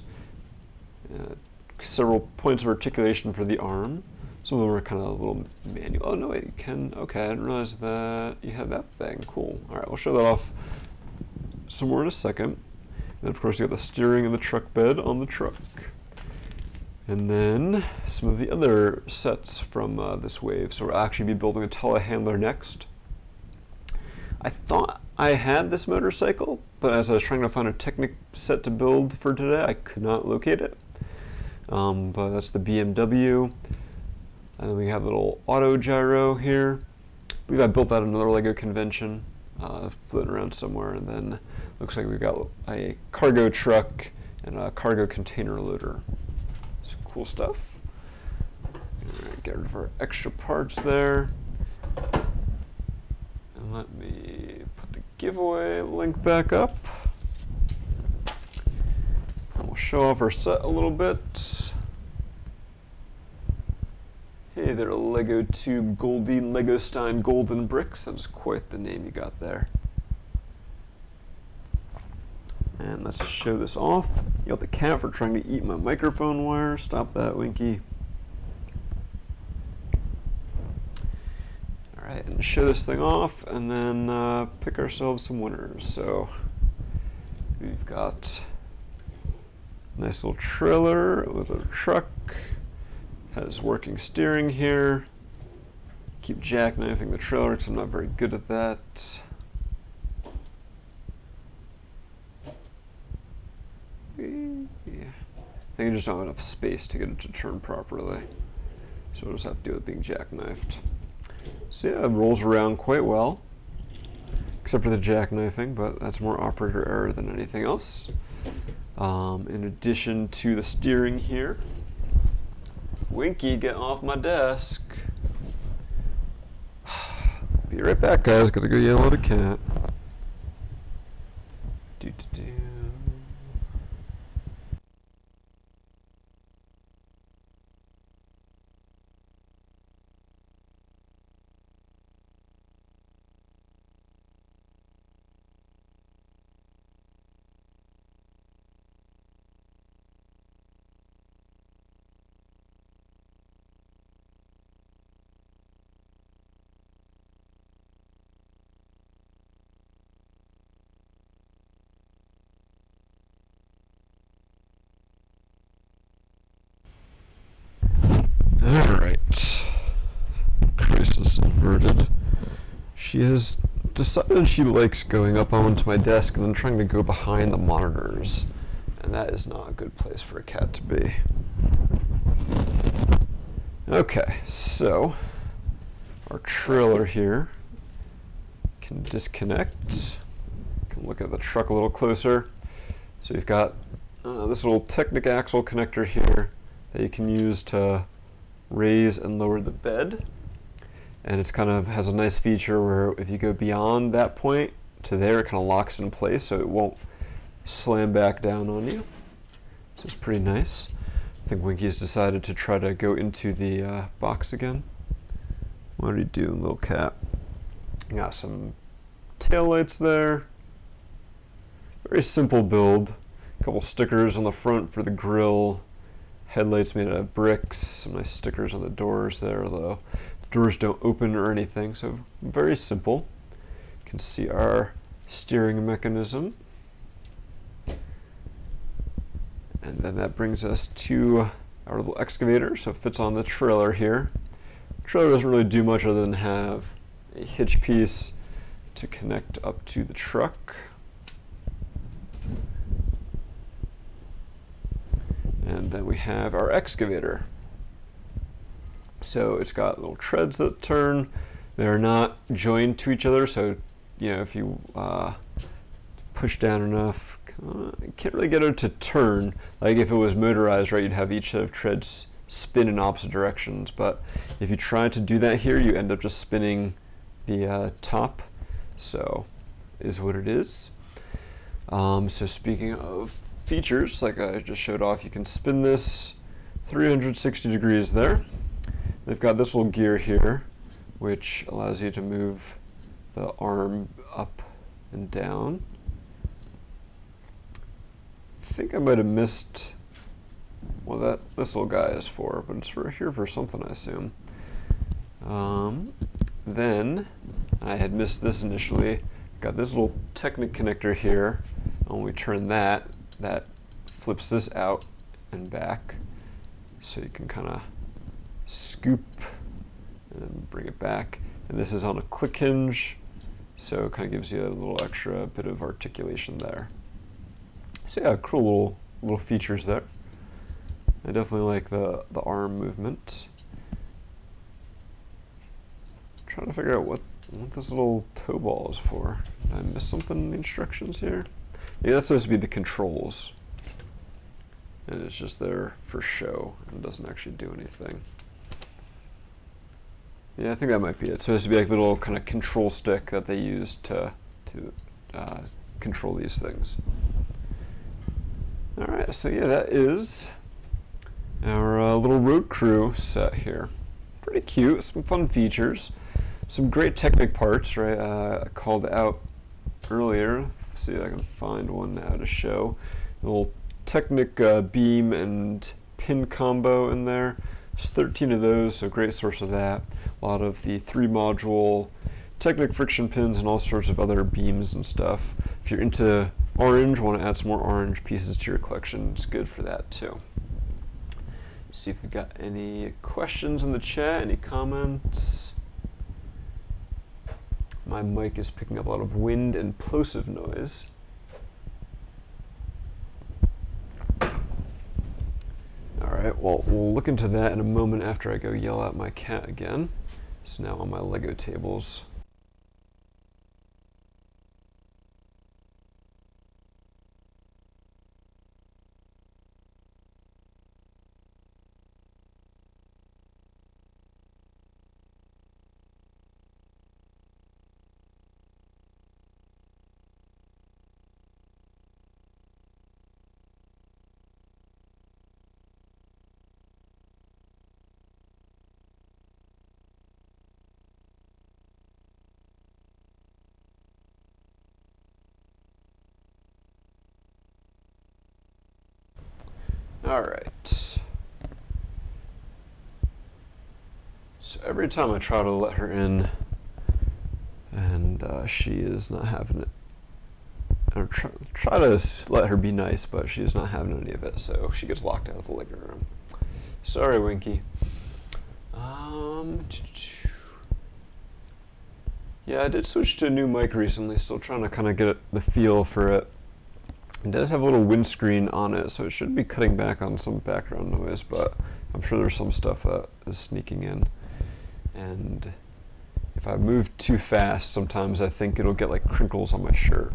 several points of articulation for the arm. Some of them are kind of a little manual. Oh no, wait, you can. Okay, I didn't realize that you had that thing. Cool. All right, we'll show that off some more in a second. And then of course you got the steering and the truck bed on the truck. And then some of the other sets from this wave. So we'll actually be building a telehandler next. I thought I had this motorcycle, but as I was trying to find a Technic set to build for today, I could not locate it. but that's the BMW. And then we have a little auto gyro here. I believe I built that at another LEGO convention, floating around somewhere. And then looks like we've got a cargo truck and a cargo container loader. Some cool stuff. Alright, get rid of our extra parts there. And let me put the giveaway link back up. And we'll show off our set a little bit. Hey there, Lego Tube Goldie Lego Stein Golden Bricks. That is quite the name you got there. And let's show this off. Yelled at the cat for trying to eat my microphone wire. Stop that, Winky. Alright, and show this thing off, and then pick ourselves some winners. So we've got a nice little trailer with a truck. Has working steering here. Keep jackknifing the trailer because I'm not very good at that. I think I just don't have enough space to get it to turn properly. So we'll just have to deal with being jackknifed. So yeah, it rolls around quite well, except for the jackknifing, but that's more operator error than anything else. In addition to the steering here, Winky, get off my desk. Be right back, guys. Gotta go yell at a cat. Do. Alright. Crisis averted. She has decided she likes going up onto my desk and then trying to go behind the monitors. And that is not a good place for a cat to be. Okay, so our trailer here can disconnect. Can look at the truck a little closer. So you've got this little Technic axle connector here that you can use to raise and lower the bed, and it's kind of has a nice feature where if you go beyond that point to there, it kind of locks in place so it won't slam back down on you. So it's pretty nice. I think Winky's decided to try to go into the box again. What are you doing, little cat? Got some tail lights there. Very simple build. A couple stickers on the front for the grill. Headlights made out of bricks, some nice stickers on the doors there, although the doors don't open or anything, so very simple. You can see our steering mechanism. And then that brings us to our little excavator, so it fits on the trailer here. The trailer doesn't really do much other than have a hitch piece to connect up to the truck. And then we have our excavator. So it's got little treads that turn. They're not joined to each other, so if you push down enough, you can't really get it to turn. Like if it was motorized, right, you'd have each set of treads spin in opposite directions. But if you try to do that here, you end up just spinning the top. So is what it is. So speaking of features, like I just showed off, you can spin this 360 degrees there. They've got this little gear here, which allows you to move the arm up and down. I think I might have missed what this little guy is for, but it's here for something, I assume. Then I had missed this initially. Got this little Technic connector here, and when we turn that flips this out and back, so you can kind of scoop and then bring it back. And this is on a click hinge, so it kind of gives you a little extra bit of articulation there. So yeah, cool little features there. I definitely like the arm movement. I'm trying to figure out what this little toe ball is for. Did I miss something in the instructions here? Yeah, that's supposed to be the controls. And it's just there for show and doesn't actually do anything. Yeah, I think that might be it. It's supposed to be like a little kind of control stick that they use to control these things. All right, so yeah, that is our little Road Crew set here. Pretty cute, some fun features, some great Technic parts, right? I called out earlier. Let's see if I can find one now to show. A little Technic beam and pin combo in there. There's 13 of those, so great source of that. A lot of the 3-module Technic friction pins and all sorts of other beams and stuff. If you're into orange, want to add some more orange pieces to your collection, it's good for that too. See if we got any questions in the chat, any comments. My mic is picking up a lot of wind and plosive noise. Alright, well, we'll look into that in a moment after I go yell at my cat again. It's now on my Lego tables. Alright. So every time I try to let her in, and she is not having it. Or try to let her be nice, but she is not having any of it, so she gets locked out of the living room. Sorry, Winky. Yeah, I did switch to a new mic recently, still trying to kind of get the feel for it. It does have a little windscreen on it, so it should be cutting back on some background noise, but I'm sure there's some stuff that is sneaking in. And if I move too fast, sometimes I think it'll get like crinkles on my shirt,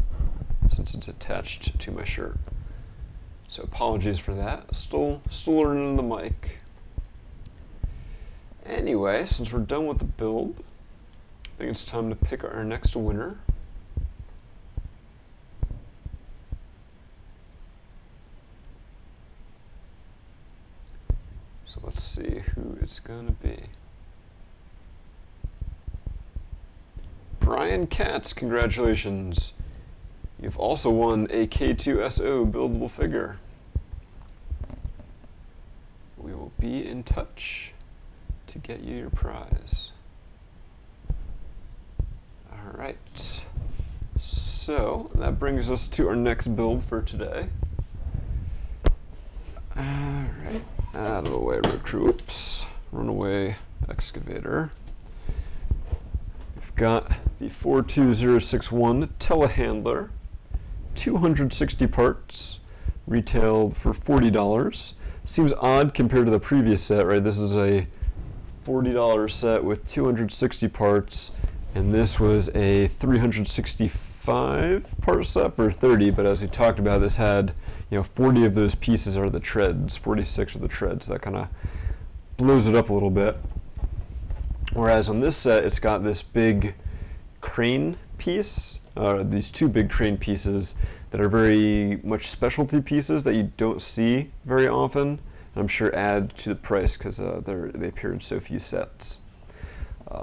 since it's attached to my shirt. So apologies for that. Still learning the mic. Anyway, since we're done with the build, I think it's time to pick our next winner. So let's see who it's going to be. Brian Katz, congratulations. You've also won a K2SO buildable figure. We will be in touch to get you your prize. Alright, so that brings us to our next build for today. Alright, out of the way, Road Crew. Oops, Runaway Excavator. We've got the 42061 Telehandler, 260 parts, retailed for $40. Seems odd compared to the previous set, right? This is a $40 set with 260 parts, and this was a 365 part set for $30, but as we talked about, this had, 40 of those pieces are the treads, 46 are the treads. That kind of blows it up a little bit. Whereas on this set, it's got this big crane piece, these two big crane pieces that are very much specialty pieces that you don't see very often. I'm sure add to the price because they appear in so few sets.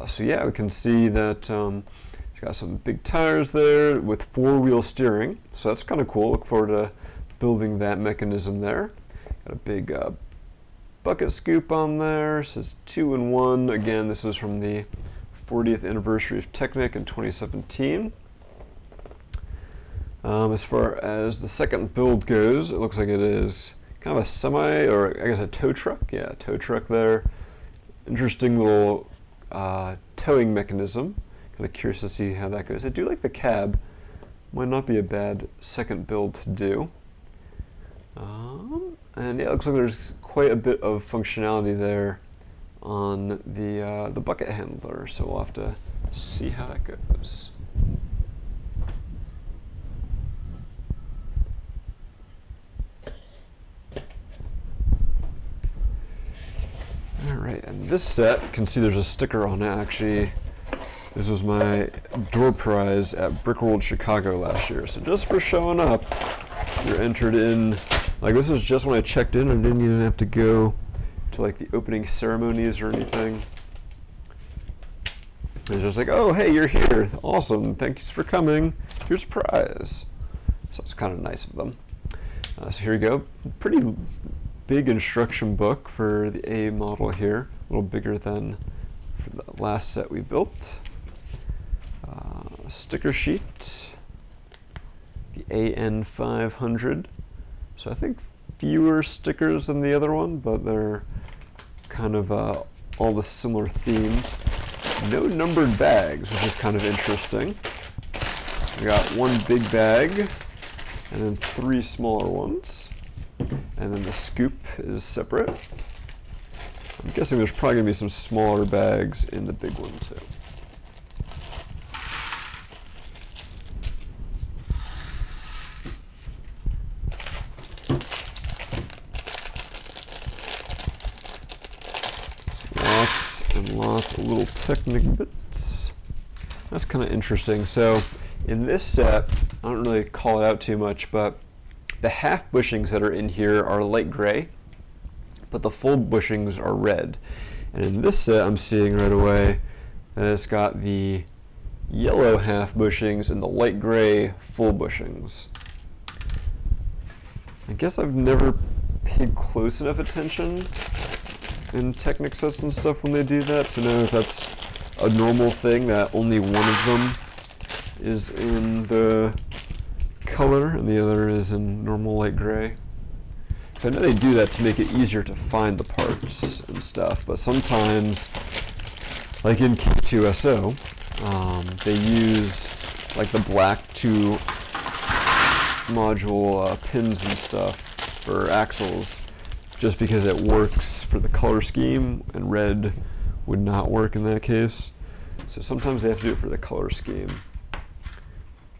So yeah, we can see that it's got some big tires there with 4-wheel steering, so that's kind of cool. Look forward to building that mechanism there. Got a big bucket scoop on there. It says 2-in-1. Again, this is from the 40th anniversary of Technic in 2017. As far as the second build goes, it looks like it is kind of a semi, or I guess a tow truck. Yeah, a tow truck there. Interesting little towing mechanism. Kind of curious to see how that goes. I do like the cab. Might not be a bad second build to do. And yeah, it looks like there's quite a bit of functionality there on the bucket handler, so we'll have to see how that goes. Alright, and this set, you can see there's a sticker on it actually. This was my door prize at Brick World Chicago last year, so just for showing up, you're entered in. Like, this was just when I checked in, I didn't even have to go to like the opening ceremonies or anything. It's just like, oh, hey, you're here. Awesome. Thanks for coming. Here's a prize. So it's kind of nice of them. So here we go. Pretty big instruction book for the A model here. A little bigger than for the last set we built. Sticker sheet. The AN500. So I think fewer stickers than the other one, but they're kind of all the similar themes. No numbered bags, which is kind of interesting. We got one big bag, and then 3 smaller ones. And then the scoop is separate. I'm guessing there's probably going to be some smaller bags in the big one too. Lots of little Technic bits. That's kind of interesting. So in this set, I don't really call it out too much, but the half bushings that are in here are light gray, but the full bushings are red. And in this set, I'm seeing right away that it's got the yellow half bushings and the light gray full bushings. I guess I've never paid close enough attention in Technic sets and stuff when they do that to know if that's a normal thing, that only one of them is in the color and the other is in normal light gray. So I know they do that to make it easier to find the parts and stuff, but sometimes, like in K2SO, they use like the black 2 module pins and stuff for axles, just because it works for the color scheme, and red would not work in that case. So sometimes they have to do it for the color scheme,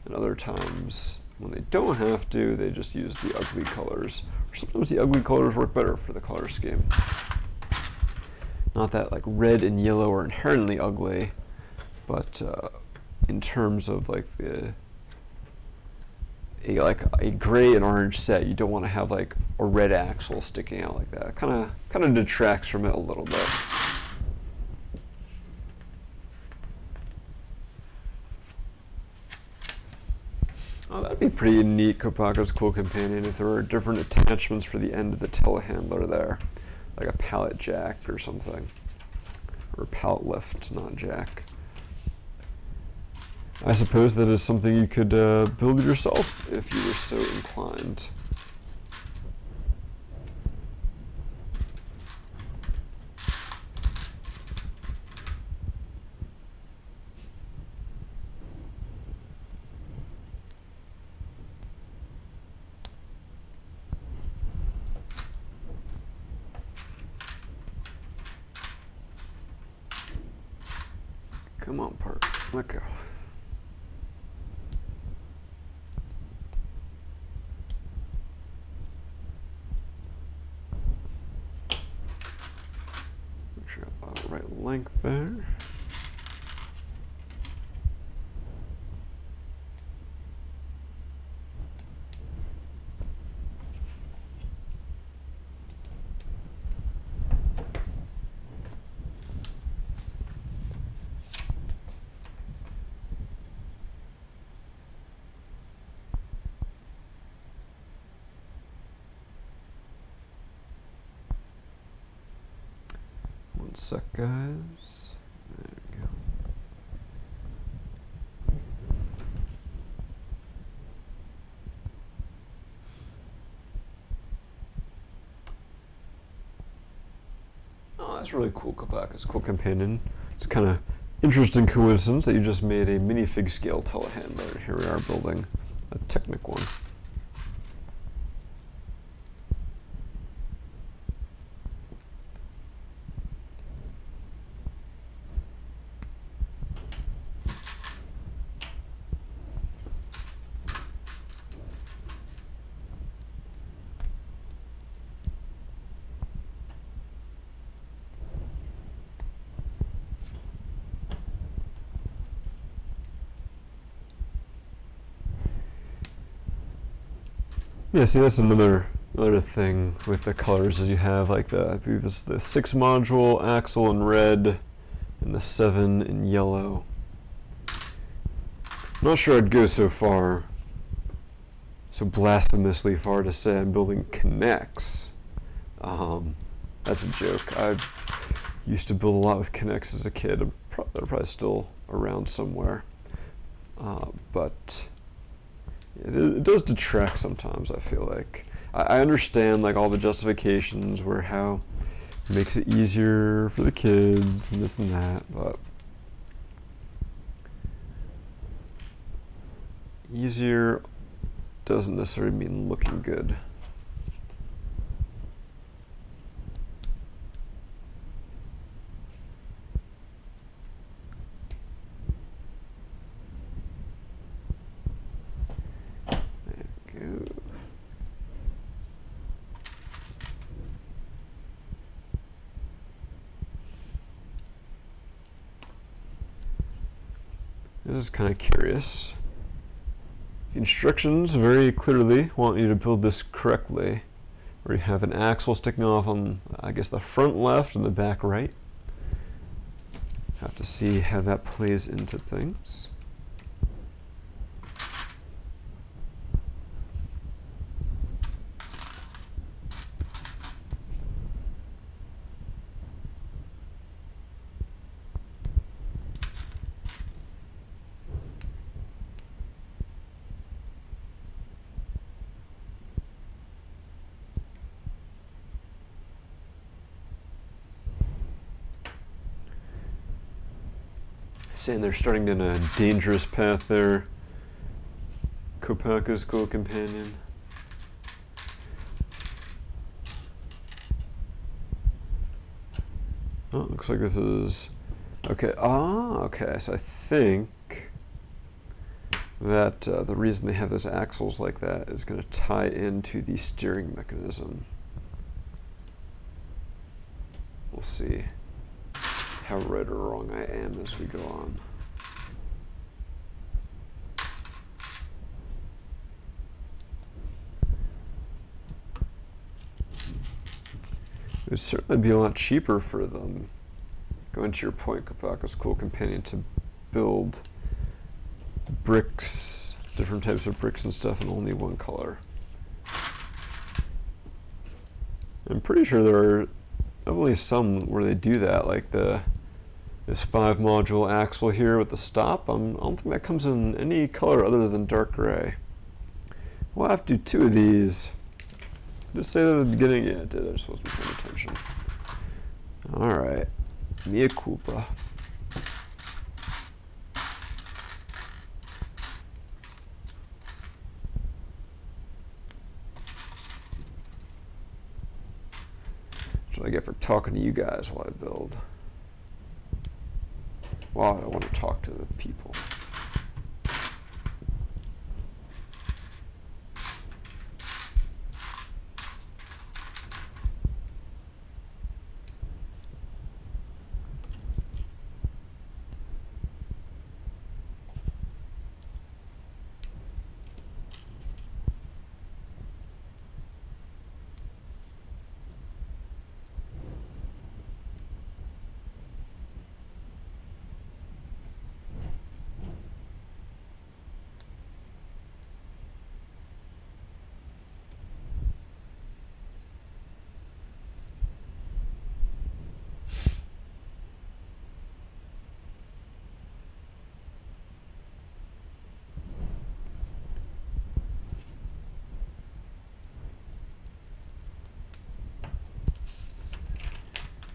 and other times when they don't have to, they just use the ugly colors. Or sometimes the ugly colors work better for the color scheme. Not that like red and yellow are inherently ugly, but in terms of like a gray and orange set, you don't want to have like a red axle sticking out like that. Kind of detracts from it a little bit. Oh, that'd be pretty neat, Kopaka's Cool Companion, if there were different attachments for the end of the telehandler there, like a pallet jack or something, or a pallet lift, not jack. I suppose that is something you could build yourself if you were so inclined. Come on, part. Let go. Make sure I got the right length there. One sec, guys. There we go. Oh, that's really cool, Kopaka's Cool Companion. It's kind of interesting coincidence that you just made a minifig scale telehandler. Here we are building a Technic one. Yeah, see, that's another thing with the colors is you have like the 6-module axle in red and the 7 in yellow. I'm not sure I'd go so blasphemously far to say I'm building Connects. That's a joke. I used to build a lot with Connects as a kid. They're probably still around somewhere. But it does detract sometimes, I feel like. I understand like all the justifications where how it makes it easier for the kids and this and that, but easier doesn't necessarily mean looking good. This is kind of curious. The instructions very clearly want you to build this correctly, where you have an axle sticking off on, I guess, the front left and the back right. Have to see how that plays into things. Saying they're starting in a dangerous path there. Kopaka's cool companion. Oh, looks like this is okay. Ah, okay. So I think that the reason they have those axles like that is going to tie into the steering mechanism. We'll see how right or wrong I am as we go on. It would certainly be a lot cheaper for them, going to your point, Kopaka's cool companion, to build bricks, different types of bricks and stuff in only one color. I'm pretty sure there are definitely some where they do that, like this 5-module axle here with the stop. I don't think that comes in any color other than dark gray. We'll have to do 2 of these. Just say that at the beginning, yeah, it did. I just wasn't paying attention. All right, mea culpa. That's what I get for talking to you guys while I build. Well, I want to talk to the people.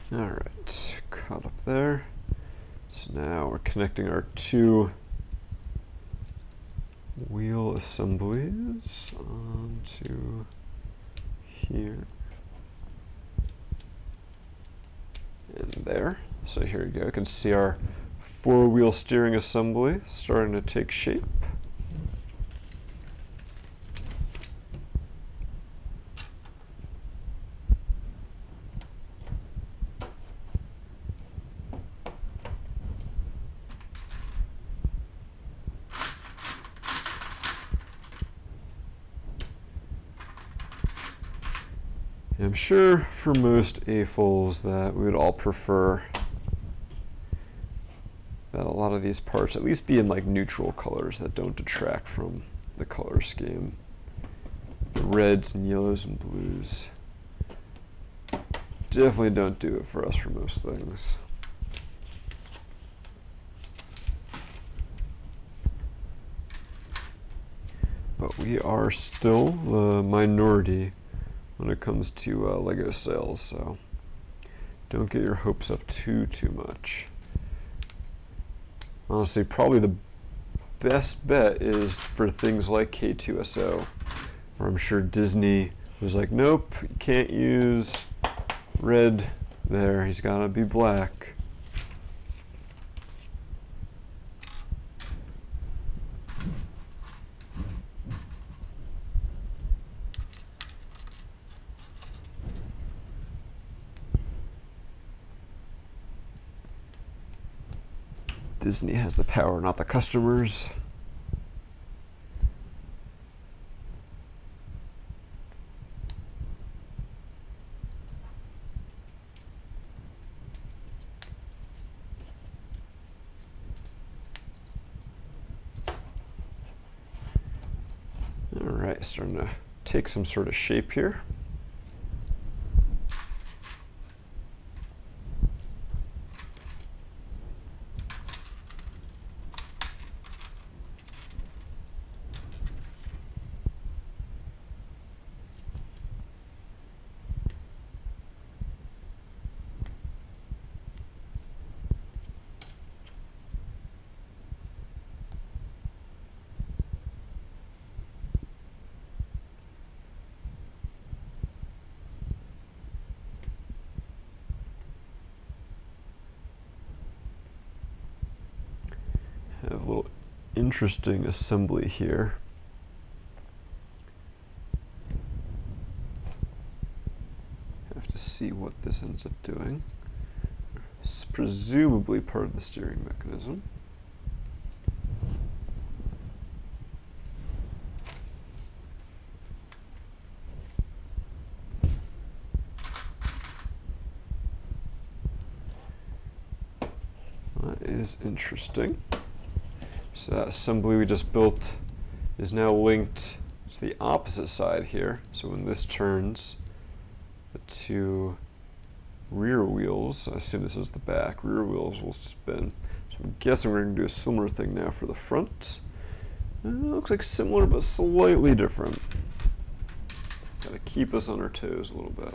All right, caught up there. So now we're connecting our 2 wheel assemblies onto here and there. So here we go. You can see our 4-wheel steering assembly starting to take shape. I'm sure for most AFOLs that we would all prefer that a lot of these parts at least be in like neutral colors that don't detract from the color scheme. The reds and yellows and blues definitely don't do it for us for most things. But we are still the minority when it comes to Lego sales, so don't get your hopes up too much. Honestly, probably the best bet is for things like K2SO, where I'm sure Disney was like, nope, you can't use red there, he's gotta be black. Disney has the power, not the customers. All right, starting to take some sort of shape here. Have a little interesting assembly here. Have to see what this ends up doing. It's presumably part of the steering mechanism. That is interesting. So that assembly we just built is now linked to the opposite side here. So when this turns, the two rear wheels, I assume this is the back, rear wheels will spin. So I'm guessing we're going to do a similar thing now for the front. It looks like similar but slightly different. Got to keep us on our toes a little bit.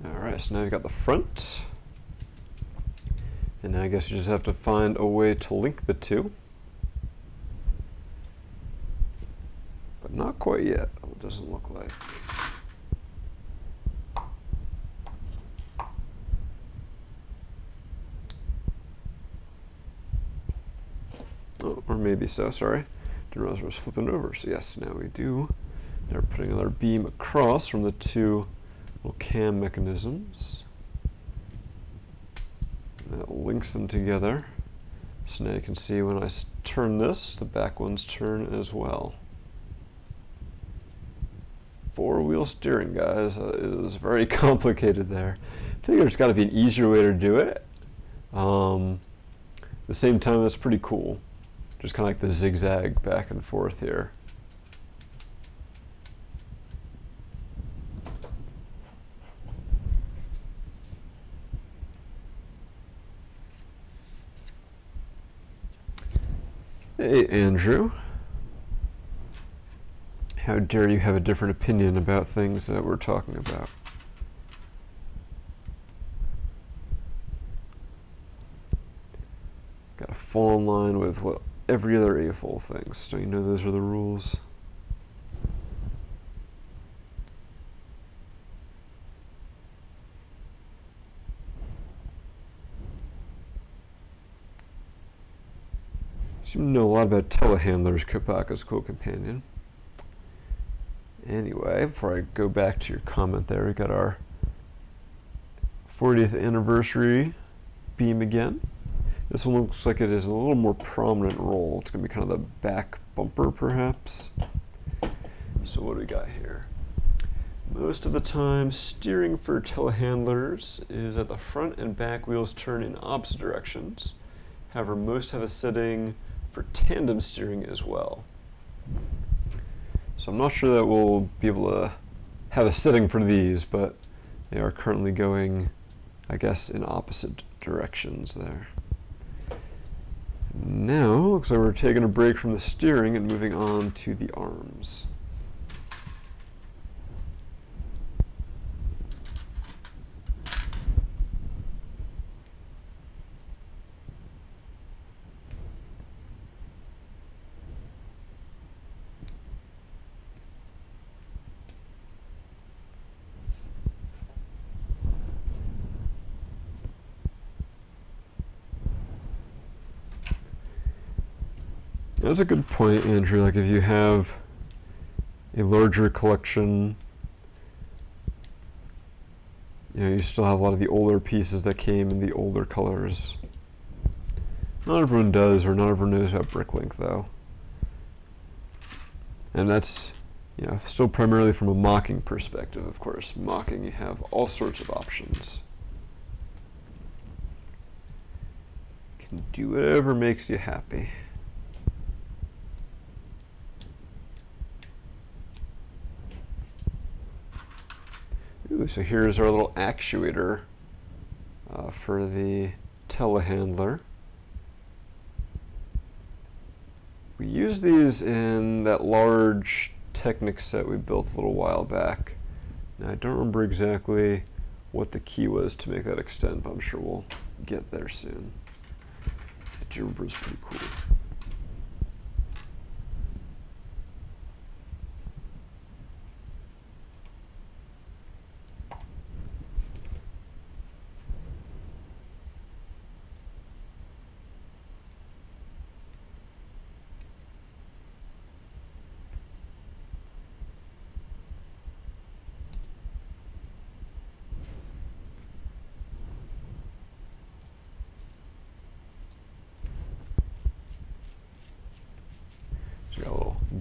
Alright, so now you've got the front, and now I guess you just have to find a way to link the two. But not quite yet, it doesn't look like. Oh, or maybe so, sorry. Didn't realize I was flipping over, so yes, now we do. Now we're putting another beam across from the two little cam mechanisms. And that links them together. So now you can see when I turn this, the back ones turn as well. Four-wheel steering, guys. It is very complicated there. I think there's got to be an easier way to do it. At the same time, that's pretty cool. Just kind of like the zigzag back and forth here. Hey, Andrew. How dare you have a different opinion about things that we're talking about? fall in line with what every other A-fold thinks. Don't you know those are the rules? Seem to know a lot about telehandlers, Kopaka's cool companion. Anyway, before I go back to your comment there, we got our 40th anniversary beam again. This one looks like it is a little more prominent roll. It's going to be kind of the back bumper, perhaps. So what do we got here? Most of the time, steering for telehandlers is that the front and back wheels turn in opposite directions. However, most have a setting for tandem steering as well. So I'm not sure that we'll be able to have a setting for these, but they are currently going, I guess, in opposite directions there. Now, looks like we're taking a break from the steering and moving on to the arms. That's a good point, Andrew. Like if you have a larger collection, you still have a lot of the older pieces that came in the older colors. Not everyone does, or not everyone knows about Bricklink, though. And that's, still primarily from a mocking perspective, of course. Mocking, you have all sorts of options. You can do whatever makes you happy. Ooh, so here's our little actuator for the telehandler. We used these in that large Technic set we built a little while back. Now, I don't remember exactly what the key was to make that extend, but I'm sure we'll get there soon. I do remember it's pretty cool.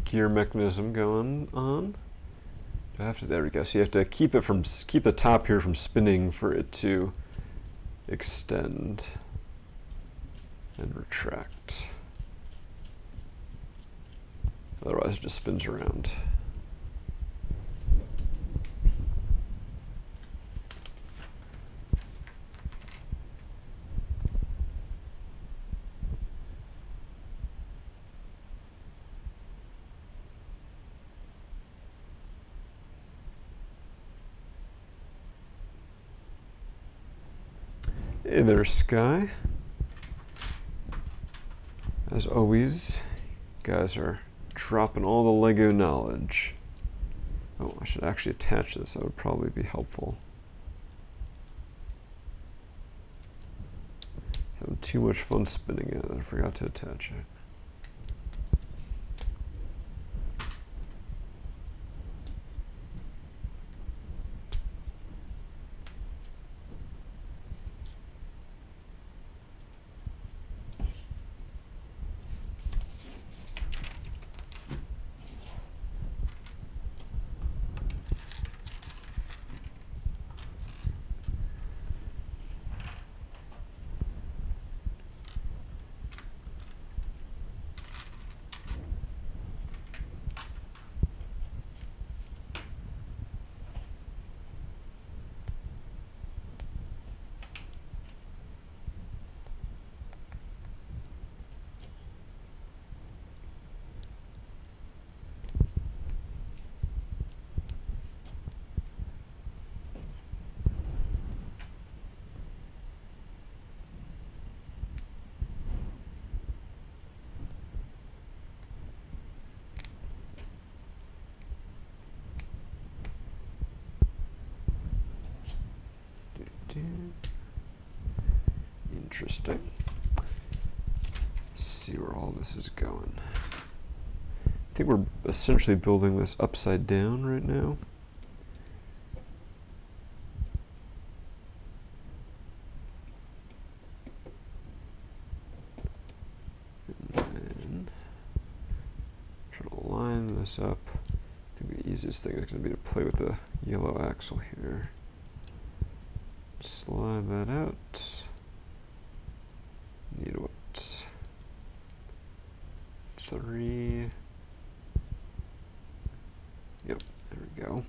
Gear mechanism going on. There we go. So you have to keep the top here from spinning for it to extend and retract. Otherwise, it just spins around. Hey there, Sky. As always, you guys are dropping all the Lego knowledge. Oh, I should actually attach this. That would probably be helpful. Having too much fun spinning it, I forgot to attach it. Interesting. Let's see where all this is going. I think we're essentially building this upside down right now. And then try to line this up. I think the easiest thing is going to be to play with the yellow axle here. Slide that out. Need what? 3. Yep, there we go.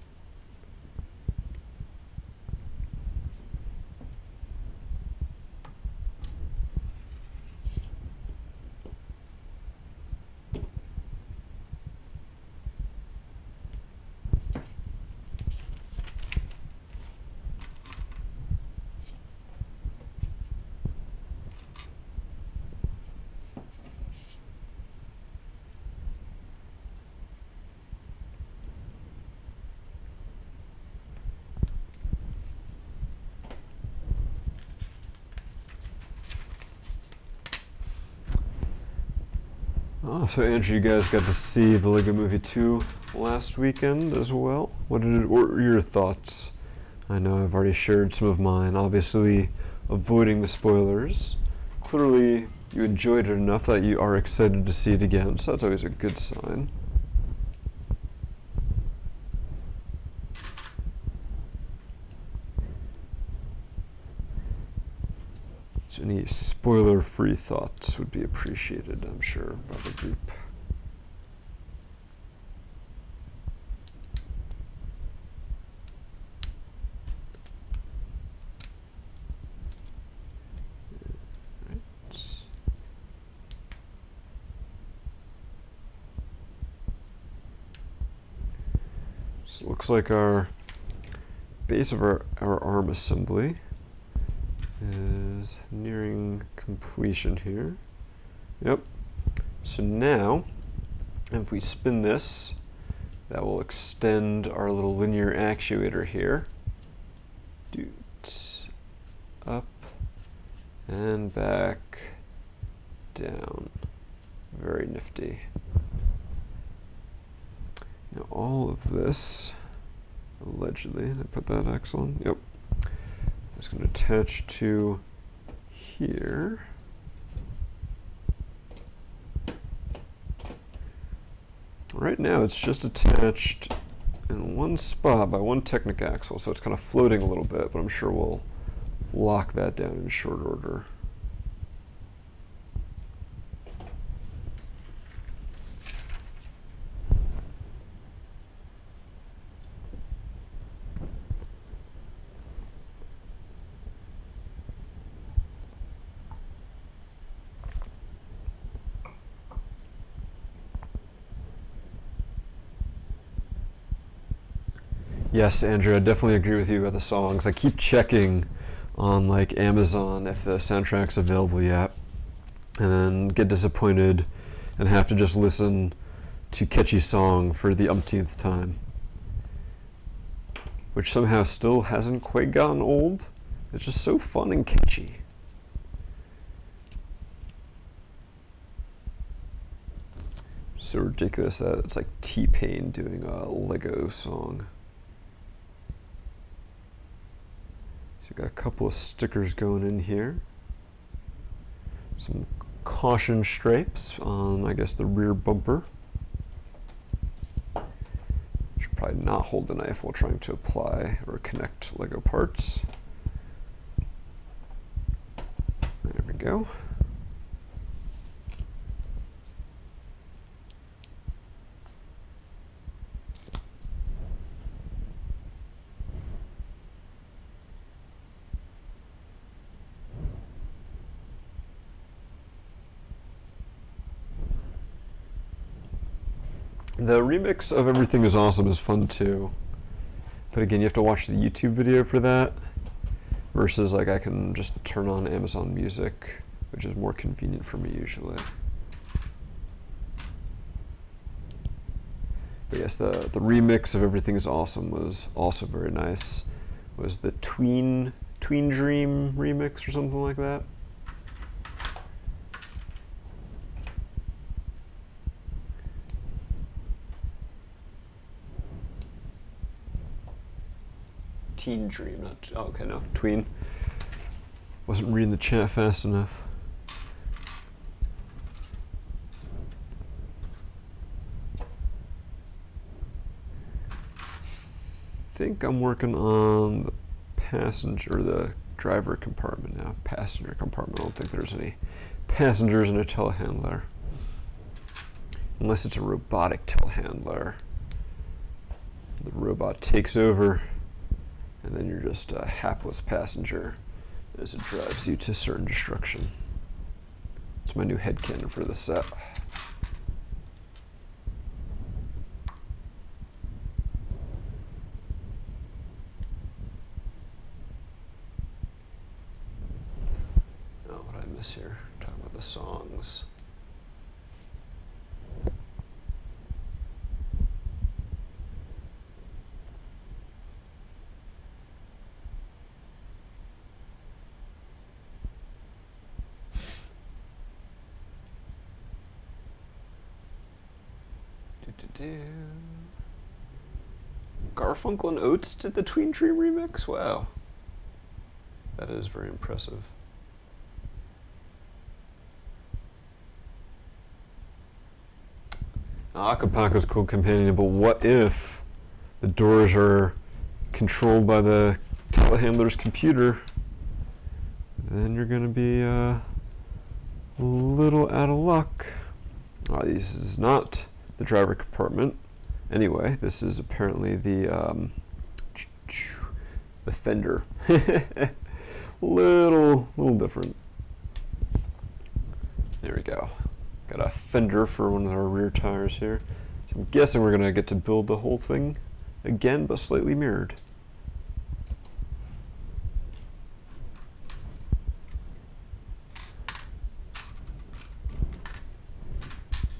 Oh, so Andrew, you guys got to see the Lego Movie 2 last weekend as well. What were your thoughts? I know I've already shared some of mine, obviously avoiding the spoilers. Clearly, you enjoyed it enough that you are excited to see it again, so that's always a good sign. So any spoiler-free thoughts would be appreciated, I'm sure, by the group. So it looks like our base of our arm assembly is nearing completion here. Yep. So now, if we spin this, that will extend our little linear actuator here. Doot. Up and back, down. Very nifty. Now all of this, allegedly, did I put that axle on? Yep. It's going to attach to here. Right now it's just attached in one spot by one Technic axle, so it's kind of floating a little bit, but I'm sure we'll lock that down in short order. Yes, Andrew, I definitely agree with you about the songs. I keep checking on like Amazon if the soundtrack's available yet, and then get disappointed and have to just listen to Catchy Song for the umpteenth time, which somehow still hasn't quite gotten old. It's just so fun and catchy. So ridiculous that it's like T-Pain doing a Lego song. So we've got a couple of stickers going in here. Some caution stripes on, I guess, the rear bumper. Should probably not hold the knife while trying to apply or connect Lego parts. There we go. The remix of Everything is Awesome is fun too, but again, you have to watch the YouTube video for that, versus like I can just turn on Amazon Music, which is more convenient for me usually. But yes, the remix of Everything is Awesome was also very nice. It was the Tween Tween Dream remix or something like that. Teen Dream, not, oh, okay, no, Tween. Wasn't reading the chat fast enough. I think I'm working on the passenger, the driver compartment now. Passenger compartment, I don't think there's any passengers in a telehandler. Unless it's a robotic telehandler. The robot takes over, and then you're just a hapless passenger as it drives you to certain destruction. It's my new headcanon for the set. Here, talking about the songs. Garfunkel and Oates did the Tween Dream remix? Wow. That is very impressive. Akapaka's cool companion, but what if the doors are controlled by the telehandler's computer? Then you're going to be a little out of luck. This is not the driver compartment. Anyway, this is apparently the fender. little different. There we go. Got a fender for one of our rear tires here. So I'm guessing we're going to get to build the whole thing again, but slightly mirrored.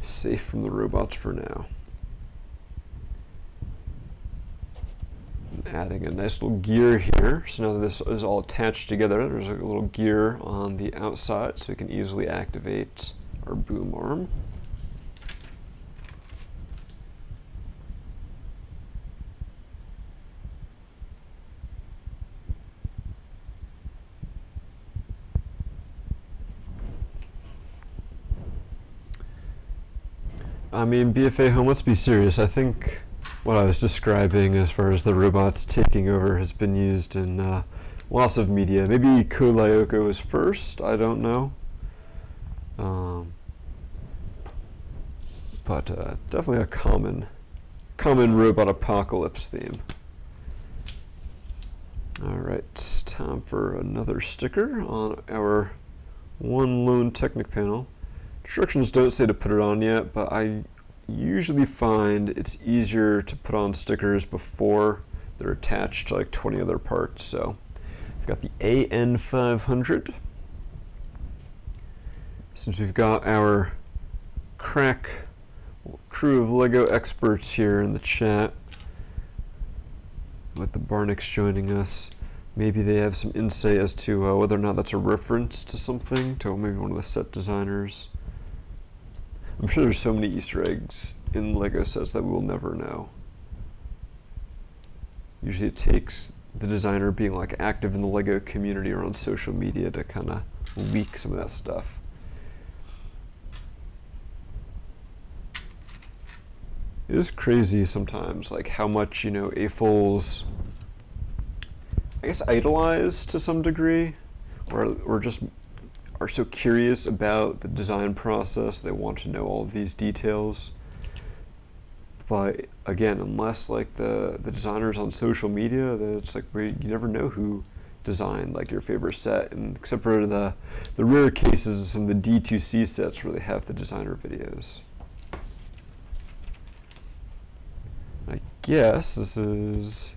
Safe from the robots for now. And adding a nice little gear here. So now that this is all attached together, there's a little gear on the outside so we can easily activate our boom arm. I mean, BFA home, let's be serious. I think what I was describing as far as the robots taking over has been used in lots of media. Maybe Code Lyoko was first, I don't know. But definitely a common robot apocalypse theme. Alright, time for another sticker on our one lone Technic panel. Instructions don't say to put it on yet, but I usually find it's easier to put on stickers before they're attached to like 20 other parts. So we've got the AN500. Since we've got our crack crew of LEGO experts here in the chat, with the Barnicks joining us, maybe they have some insight as to whether or not that's a reference to something, to maybe one of the set designers. I'm sure there's so many Easter eggs in LEGO sets that we will never know. Usually it takes the designer being like active in the LEGO community or on social media to kind of leak some of that stuff. It is crazy sometimes, like how much, you know, AFOLs, I guess, idolize to some degree, or just are so curious about the design process, they want to know all of these details. But again, unless like the designer's on social media, then it's like you never know who designed like your favorite set, and except for the rare cases of some of the D2C sets where they have the designer videos. I guess this is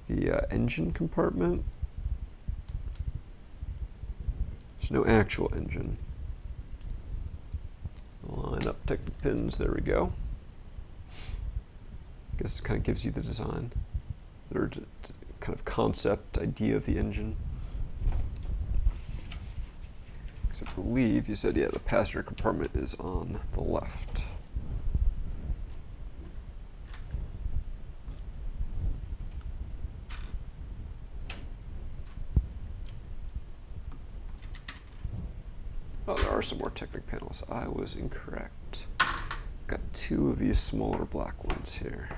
the engine compartment. There's no actual engine. Line up Technic pins, there we go. I guess it kind of gives you the design. Or it kind of concept idea of the engine. Because I believe you said, yeah, the passenger compartment is on the left. Oh, there are some more Technic panels. I was incorrect. Got two of these smaller black ones here.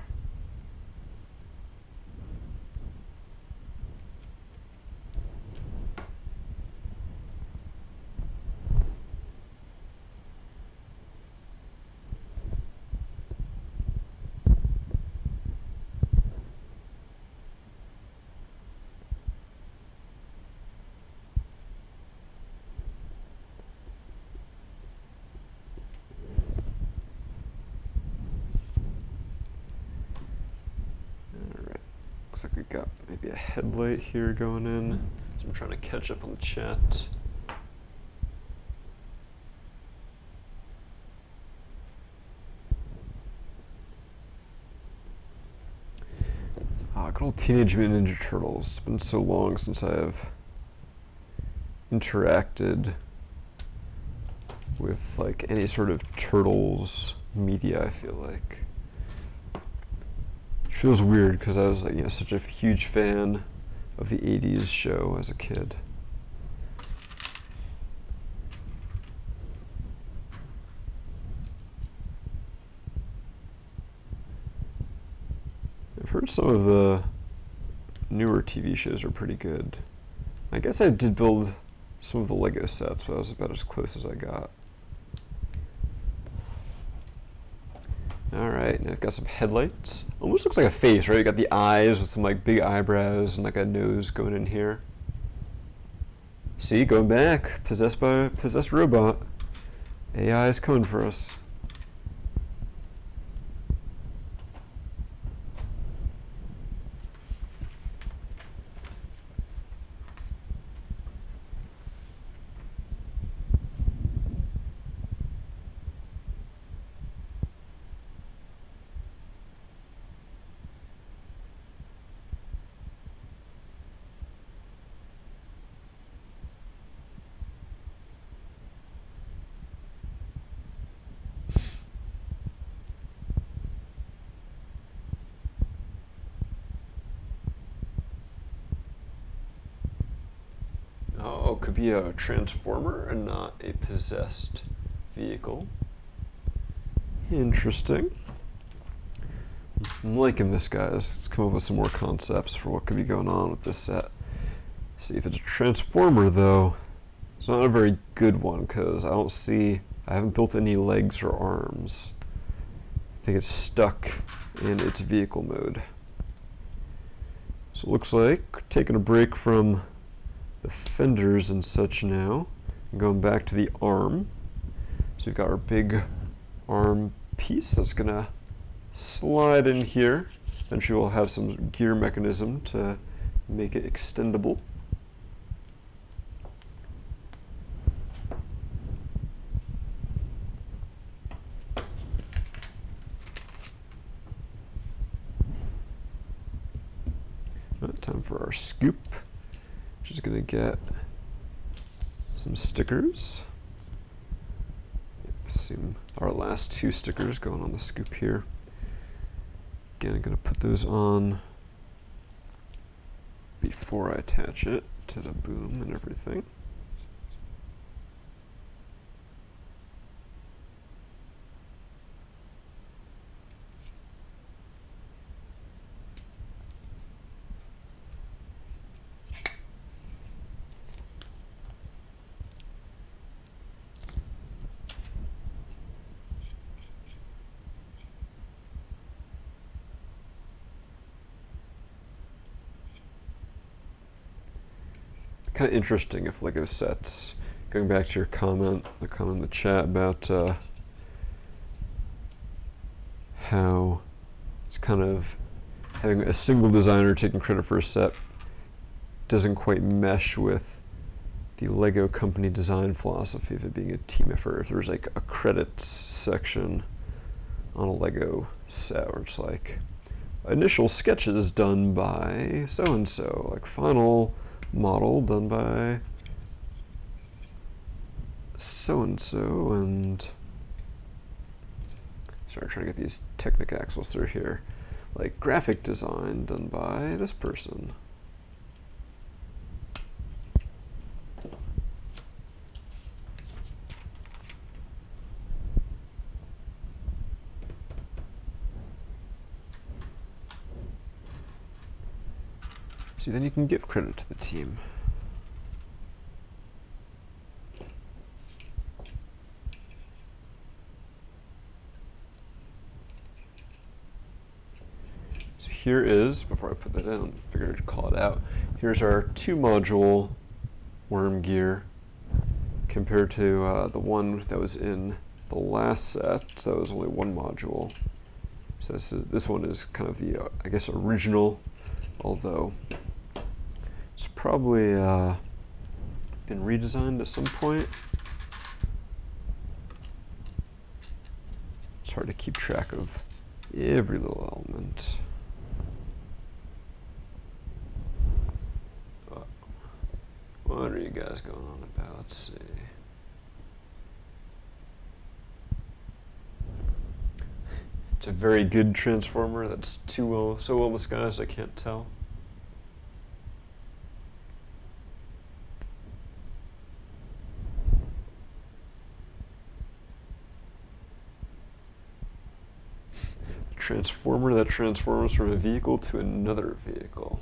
Looks like we've got maybe a headlight here going in. So I'm trying to catch up on the chat. Good old Teenage Mutant Ninja Turtles. It's been so long since I have interacted with like any sort of Turtles media, I feel like. It feels weird because I was like, such a huge fan of the 80s show as a kid. I've heard some of the newer TV shows are pretty good. I guess I did build some of the Lego sets, but that was about as close as I got. Alright, now I've got some headlights. Almost looks like a face, right? You got the eyes with some like big eyebrows and like a nose going in here. See, going back. Possessed robot. AI is coming for us. Oh, it could be a transformer and not a possessed vehicle. Interesting. I'm liking this, guys. Let's come up with some more concepts for what could be going on with this set. See if it's a transformer, though. It's not a very good one because I haven't built any legs or arms. I think it's stuck in its vehicle mode. So it looks like we're taking a break from the fenders and such now, and going back to the arm. So we've got our big arm piece that's gonna slide in here. Eventually we'll have some gear mechanism to make it extendable. Time for our scoop. Just gonna get some stickers. Assume our last two stickers going on the scoop here. Again, I'm gonna put those on before I attach it to the boom and everything. Kind of interesting if Lego sets, going back to your comment, the comment in the chat about how it's kind of having a single designer taking credit for a set doesn't quite mesh with the Lego company design philosophy of it being a team effort. If there's like a credits section on a Lego set where it's like, initial sketches done by so-and-so, like final model done by so-and-so, and sorry, trying to get these Technic axles through here, like graphic design done by this person. See, then you can give credit to the team. So here is, before I put that in, I figured I'd call it out. Here's our 2-module worm gear compared to the one that was in the last set. So that was only 1 module. So this one is kind of the, I guess, original, although it's probably been redesigned at some point. It's hard to keep track of every little element. What are you guys going on about? Let's see. It's a very good transformer that's so well disguised I can't tell. Transformer that transforms from a vehicle to another vehicle.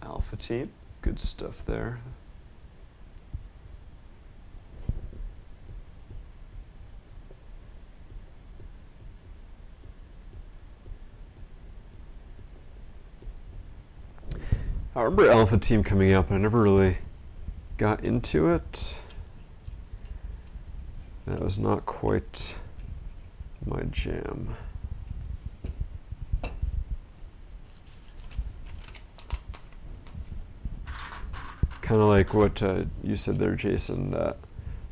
Alpha team, good stuff there. I remember Alpha Team coming up, and I never really got into it. That was not quite my jam. Kind of like what you said there, Jason, that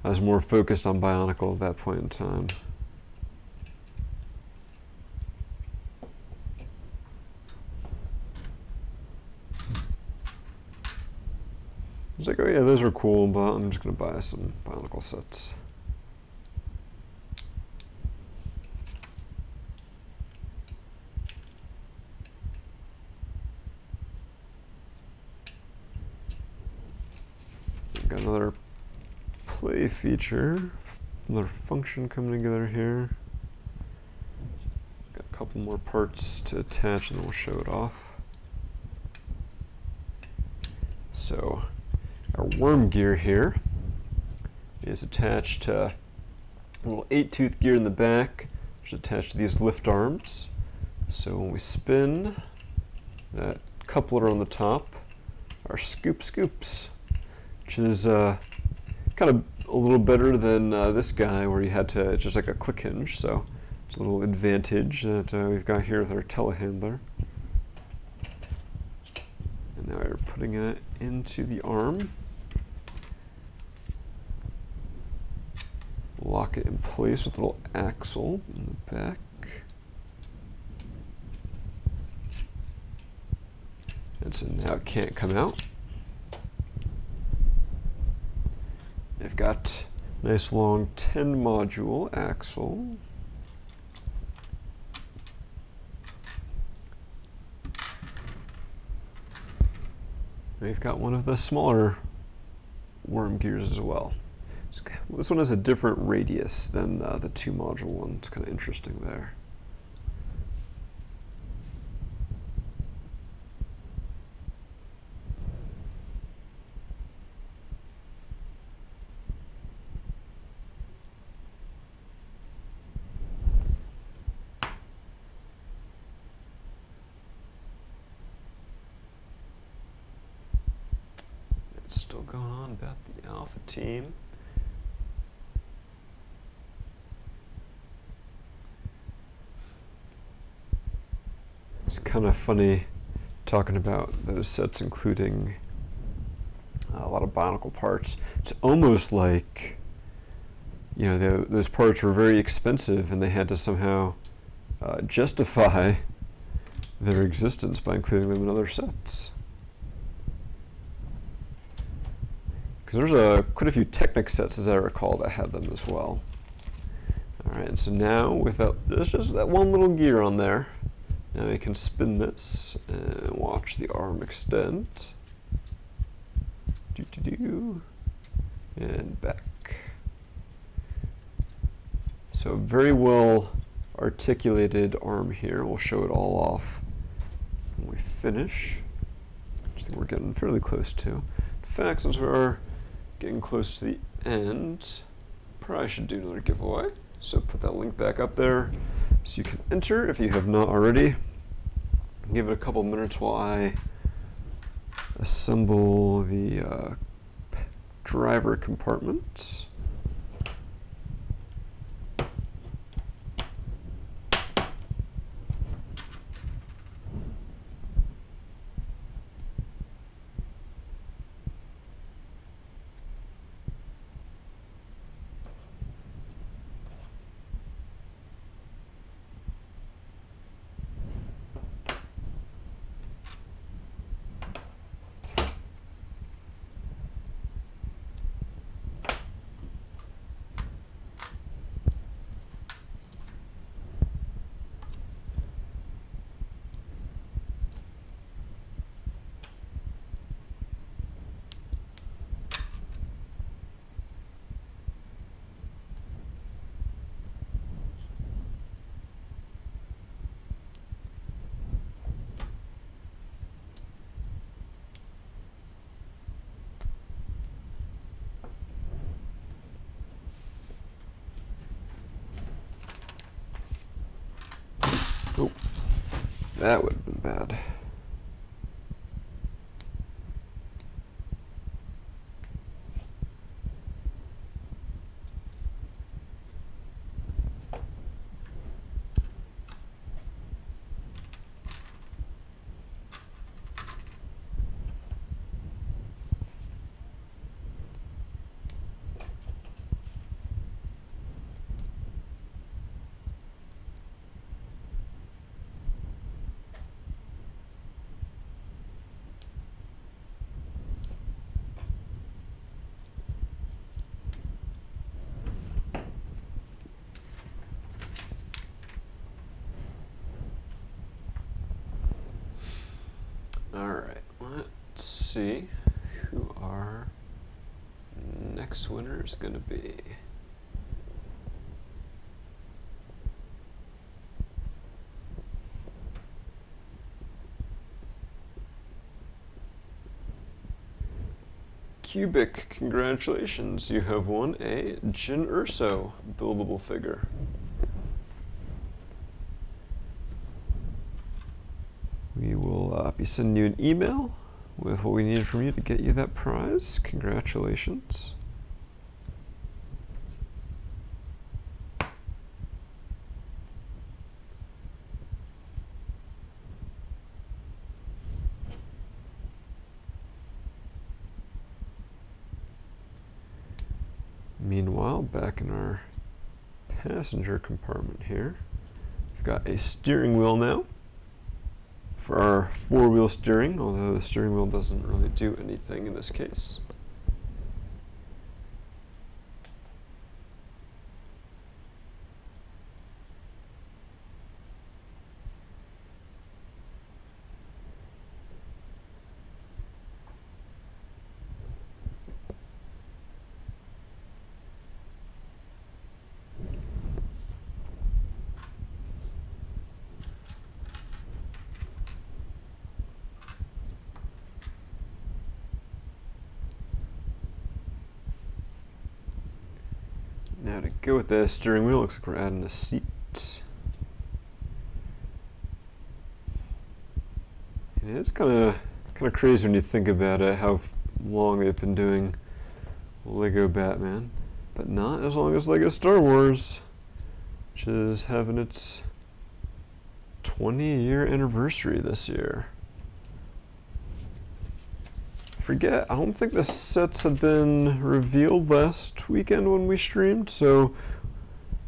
I was more focused on Bionicle at that point in time. I was like, oh yeah, those are cool, but I'm just going to buy some Bionicle sets. Got another play feature, another function coming together here. Got a couple more parts to attach and then we'll show it off. So our worm gear here is attached to a little 8-tooth gear in the back, which is attached to these lift arms. So when we spin, that coupler on the top are scoops, which is kind of a little better than this guy where you had to just like a click hinge. So it's a little advantage that we've got here with our Telehandler. And now we're putting it into the arm. Lock it in place with a little axle in the back. And so now it can't come out. They've got a nice long 10-module axle. We've got one of the smaller worm gears as well. This one has a different radius than the 2-module one. It's kind of interesting there. It's still going on about the Alpha team. It's kind of funny talking about those sets, including lot of Bionicle parts. It's almost like, you know, those parts were very expensive and they had to somehow justify their existence by including them in other sets. Because there's quite a few Technic sets, as I recall, that had them as well. All right, and so now there's just that one little gear on there. Now we can spin this and watch the arm extend. And back. So very well articulated arm here. We'll show it all off when we finish, which I think we're getting fairly close to. In fact, since we are getting close to the end, probably should do another giveaway. So put that link back up there so you can enter if you have not already. Give it a couple minutes while I assemble the driver compartment. Oh, that would have been bad. Alright, let's see who our next winner is going to be. Cubic, congratulations, you have won a Jin Urso buildable figure. We will be sending you an email with what we needed from you to get you that prize. Congratulations. Meanwhile, back in our passenger compartment here, we've got a steering wheel now for our four-wheel steering, although the steering wheel doesn't really do anything in this case. Now to go with the steering wheel, looks like we're adding a seat. And it's kind of crazy when you think about it, how long they've been doing Lego Batman, but not as long as Lego Star Wars, which is having its 20-year anniversary this year. I forget, I don't think the sets had been revealed last weekend when we streamed, so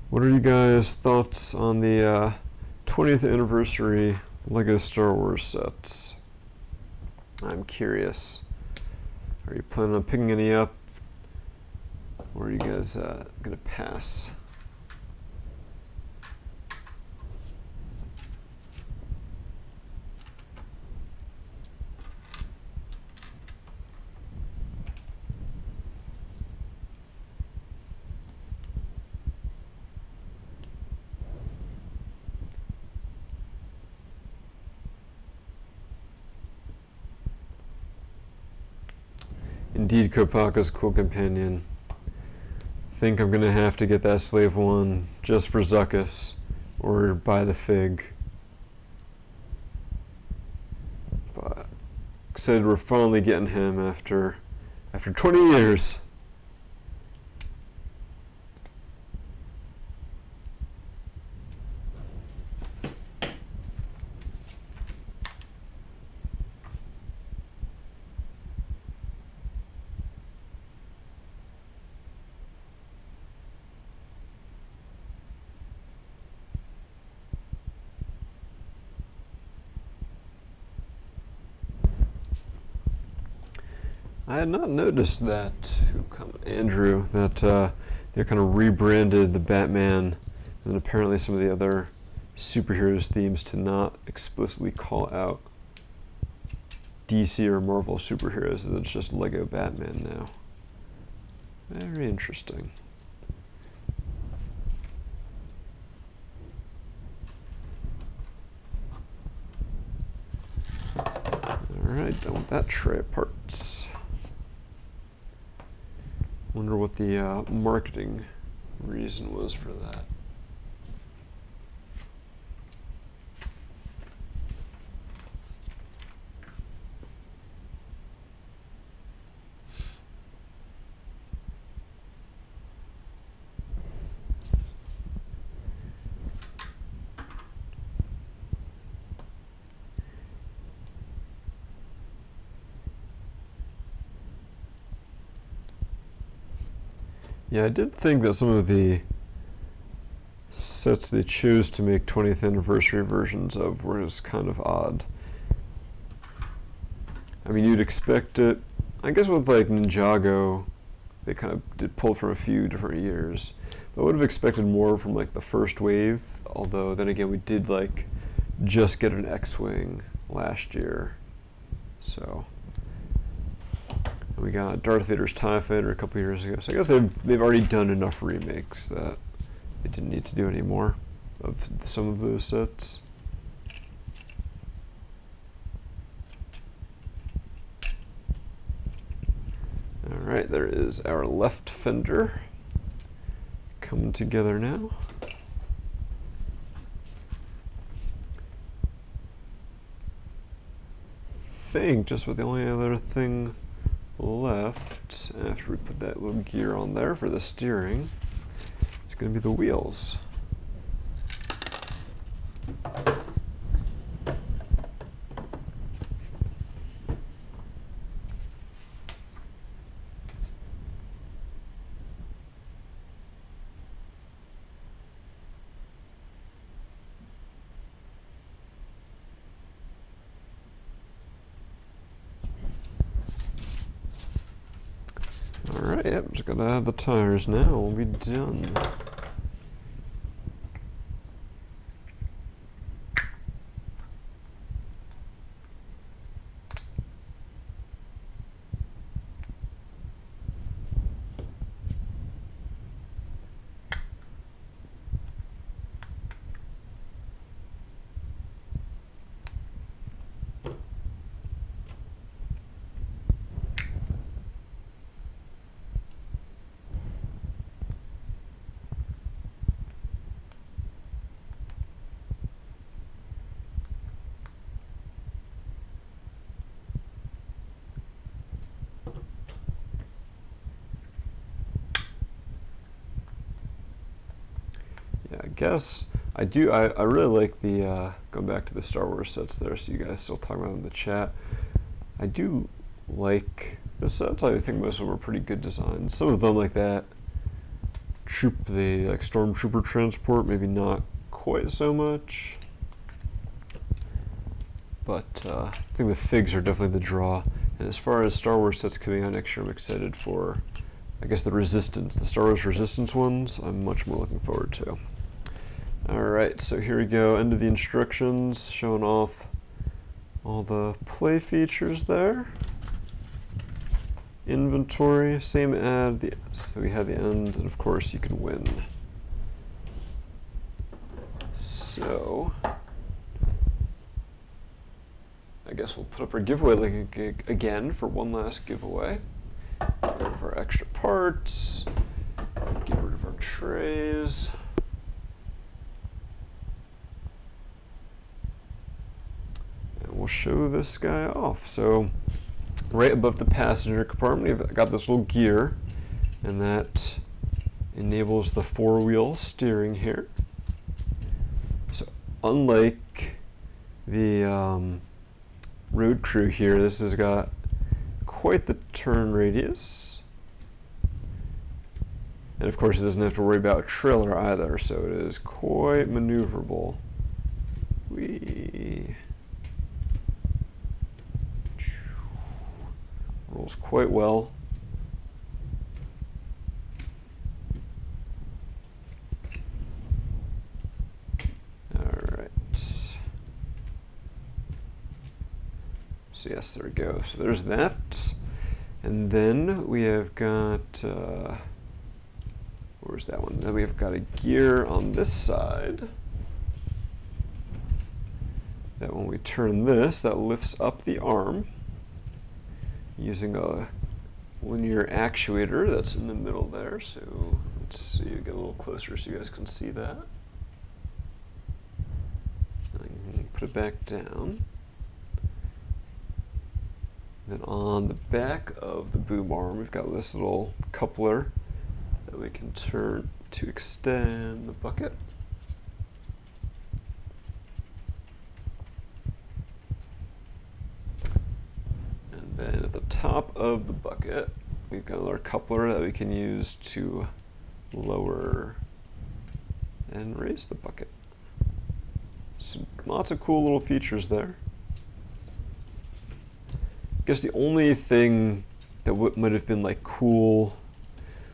what are you guys' thoughts on the 20th anniversary LEGO Star Wars sets? I'm curious. Are you planning on picking any up, or are you guys gonna pass? Indeed, Kopaka's cool companion. Think I'm gonna have to get that Slave 1 just for Zuckuss, or buy the Fig. But excited we're finally getting him after 20 years. I had not noticed that, Andrew, that they kind of rebranded the Batman and then apparently some of the other superheroes themes to not explicitly call out DC or Marvel superheroes, that it's just LEGO Batman now. Very interesting. Alright, done with that tray of parts. Wonder what the marketing reason was for that. Yeah, I did think that some of the sets they chose to make 20th anniversary versions of were just kind of odd. I mean, you'd expect it, I guess with like Ninjago, they kind of did pull from a few different years. But I would have expected more from like the first wave, although then again we did like just get an X-Wing last year. So we got Darth Vader's TIE Fighter a couple years ago, so I guess they've already done enough remakes that they didn't need to do any more of some of those sets. Alright, there is our left fender coming together now. I think just with the only other thing left after we put that little gear on there for the steering, it's going to be the wheels. Alright, yep, just gotta add the tires now, we'll be done. I guess I really like the going back to the Star Wars sets there, so you guys still talking about it in the chat. I do like the sets. I think most of them are pretty good designs. Some of them, like that the like Stormtrooper transport, maybe not quite so much. But I think the figs are definitely the draw. And as far as Star Wars sets coming out next year, I'm excited for, I guess, the Star Wars Resistance ones. I'm much more looking forward to. Alright, so here we go, end of the instructions, showing off all the play features there. Inventory, same ad, so we have the end, and of course you can win. So, I guess we'll put up our giveaway link again for one last giveaway. Get rid of our extra parts, get rid of our trays. And we'll show this guy off. So, right above the passenger compartment, we've got this little gear, and that enables the four-wheel steering here. So unlike the Road Crew here, this has got quite the turn radius. And of course it doesn't have to worry about a trailer either, so it is quite maneuverable. Rolls quite well. Alright. So yes, there we go. So there's that. And then we have got, where's that one? Then we have got a gear on this side. That when we turn this, that lifts up the arm using a linear actuator that's in the middle there. So let's see, get a little closer so you guys can see that. And put it back down. Then on the back of the boom arm, we've got this little coupler that we can turn to extend the bucket. And then at the top of the bucket, we've got another coupler that we can use to lower and raise the bucket. So lots of cool little features there. I guess the only thing that might have been like cool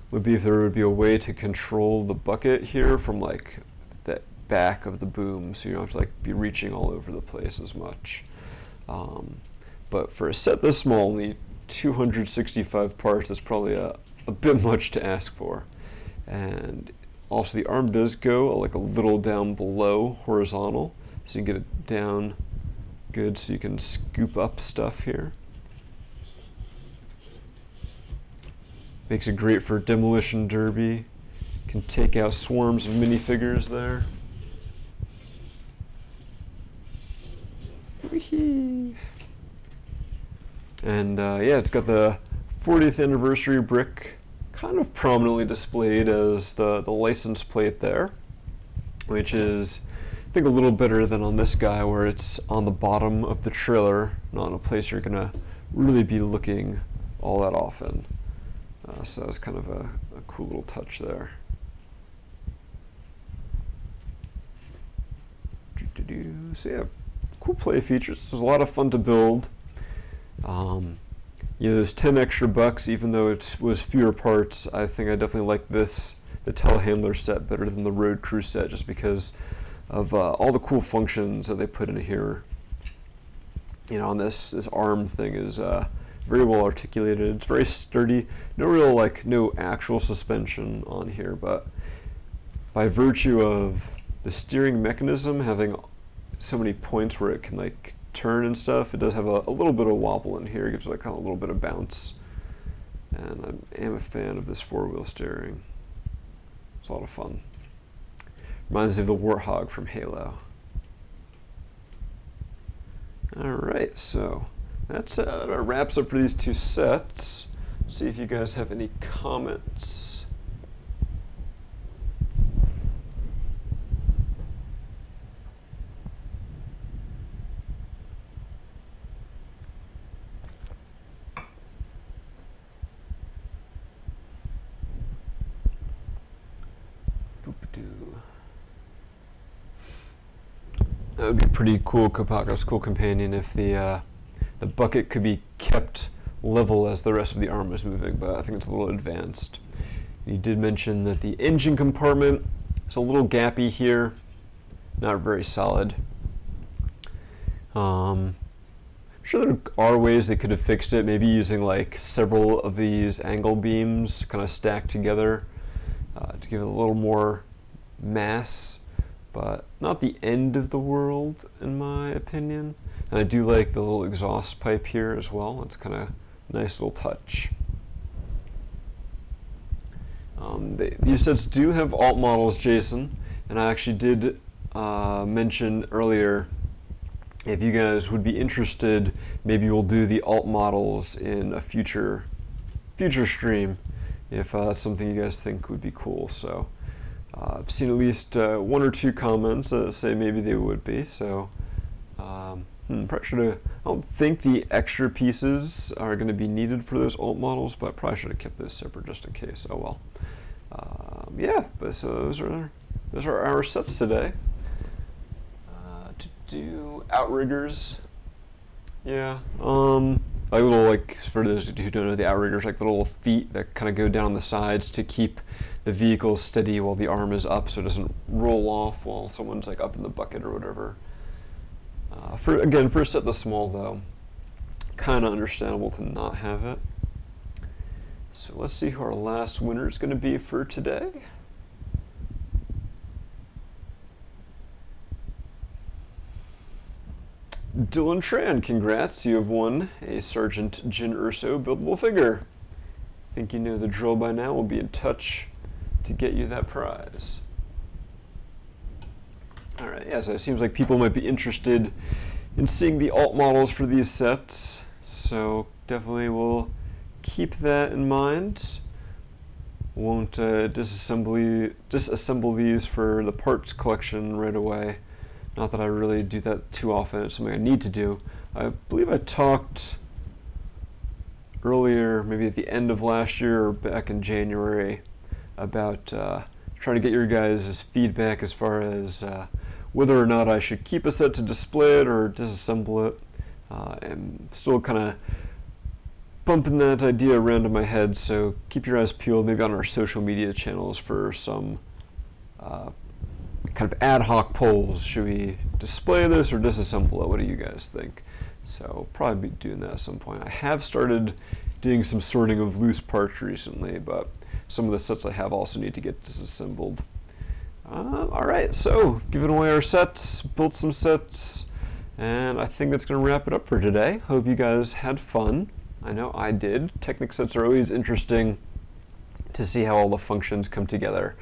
would be if there would be a way to control the bucket here from like that back of the boom, so you don't have to like be reaching all over the place as much. But for a set this small, only 265 parts, that's probably a bit much to ask for. And also the arm does go like a little down below horizontal, so you can get it down good so you can scoop up stuff here. Makes it great for demolition derby. Can take out swarms of minifigures there. Wee-hee. And yeah, it's got the 40th anniversary brick kind of prominently displayed as the license plate there, which is, I think, a little better than on this guy where it's on the bottom of the trailer, not in a place you're gonna really be looking all that often. So that's kind of a cool little touch there. So yeah, cool play features. There's a lot of fun to build. You know, there's 10 extra bucks, even though it was fewer parts. I think I definitely like the Telehandler set better than the Road Crew set, just because of all the cool functions that they put in here. You know, and this arm thing is very well articulated. It's very sturdy. No actual suspension on here, but by virtue of the steering mechanism having so many points where it can like turn and stuff, it does have a little bit of wobble in here. It gives like kind of a little bit of bounce. And I am a fan of this four-wheel steering. It's a lot of fun. Reminds me of the Warthog from Halo. All right, so that wraps up for these two sets. See if you guys have any comments. That would be pretty cool, Kopaka's cool companion, if the bucket could be kept level as the rest of the arm was moving, but I think it's a little advanced. You did mention that the engine compartment is a little gappy here, not very solid. I'm sure there are ways they could have fixed it, maybe using like several of these angle beams kind of stacked together to give it a little more mass, but not the end of the world in my opinion. And I do like the little exhaust pipe here as well. It's kind of a nice little touch. These sets do have alt models, Jason, and I actually did mention earlier, if you guys would be interested, maybe we'll do the alt models in a future stream, if that's something you guys think would be cool. So I've seen at least 1 or 2 comments that say maybe they would be. So I don't think the extra pieces are going to be needed for those alt models, but I probably should have kept those separate just in case. Oh well. Yeah, but so those are our sets today. To do Outriggers, yeah. Like little, like, for those who don't know, the Outriggers, like the little feet that kind of go down the sides to keep the vehicle steady while the arm is up, so it doesn't roll off while someone's like up in the bucket or whatever. For a set this small though, kind of understandable to not have it. So let's see who our last winner is going to be for today. Dylan Tran, congrats, you have won a Sergeant Jin Urso buildable figure. I think you know the drill by now. We'll be in touch to get you that prize. Alright, yeah, so it seems like people might be interested in seeing the alt models for these sets, so definitely we'll keep that in mind. Won't disassemble these for the parts collection right away. Not that I really do that too often. It's something I need to do. I believe I talked earlier, maybe at the end of last year or back in January, about trying to get your guys' feedback as far as whether or not I should keep a set to display it or disassemble it. I'm still kind of bumping that idea around in my head, so keep your eyes peeled, maybe on our social media channels, for some kind of ad hoc polls. Should we display this or disassemble it? What do you guys think? So probably be doing that at some point. I have started doing some sorting of loose parts recently, but some of the sets I have also need to get disassembled. Alright, so giving away our sets, built some sets, and I think that's going to wrap it up for today. Hope you guys had fun. I know I did. Technic sets are always interesting to see how all the functions come together.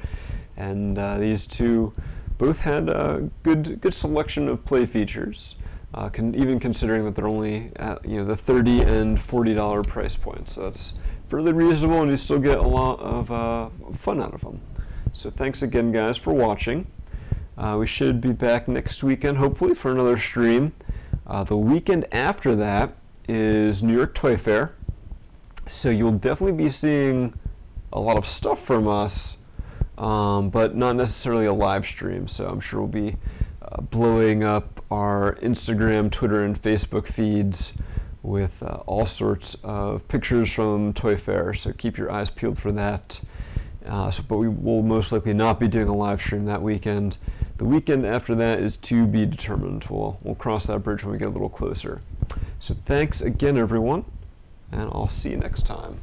And these two both had a good selection of play features, even considering that they're only at the $30 and $40 price points. So that's fairly reasonable, and you still get a lot of fun out of them. So thanks again, guys, for watching. We should be back next weekend, hopefully, for another stream. The weekend after that is New York Toy Fair, so you'll definitely be seeing a lot of stuff from us, but not necessarily a live stream. So I'm sure we'll be blowing up our Instagram, Twitter, and Facebook feeds with all sorts of pictures from Toy Fair, so keep your eyes peeled for that. But we will most likely not be doing a live stream that weekend. The weekend after that is to be determined. We'll cross that bridge when we get a little closer. So thanks again, everyone, and I'll see you next time.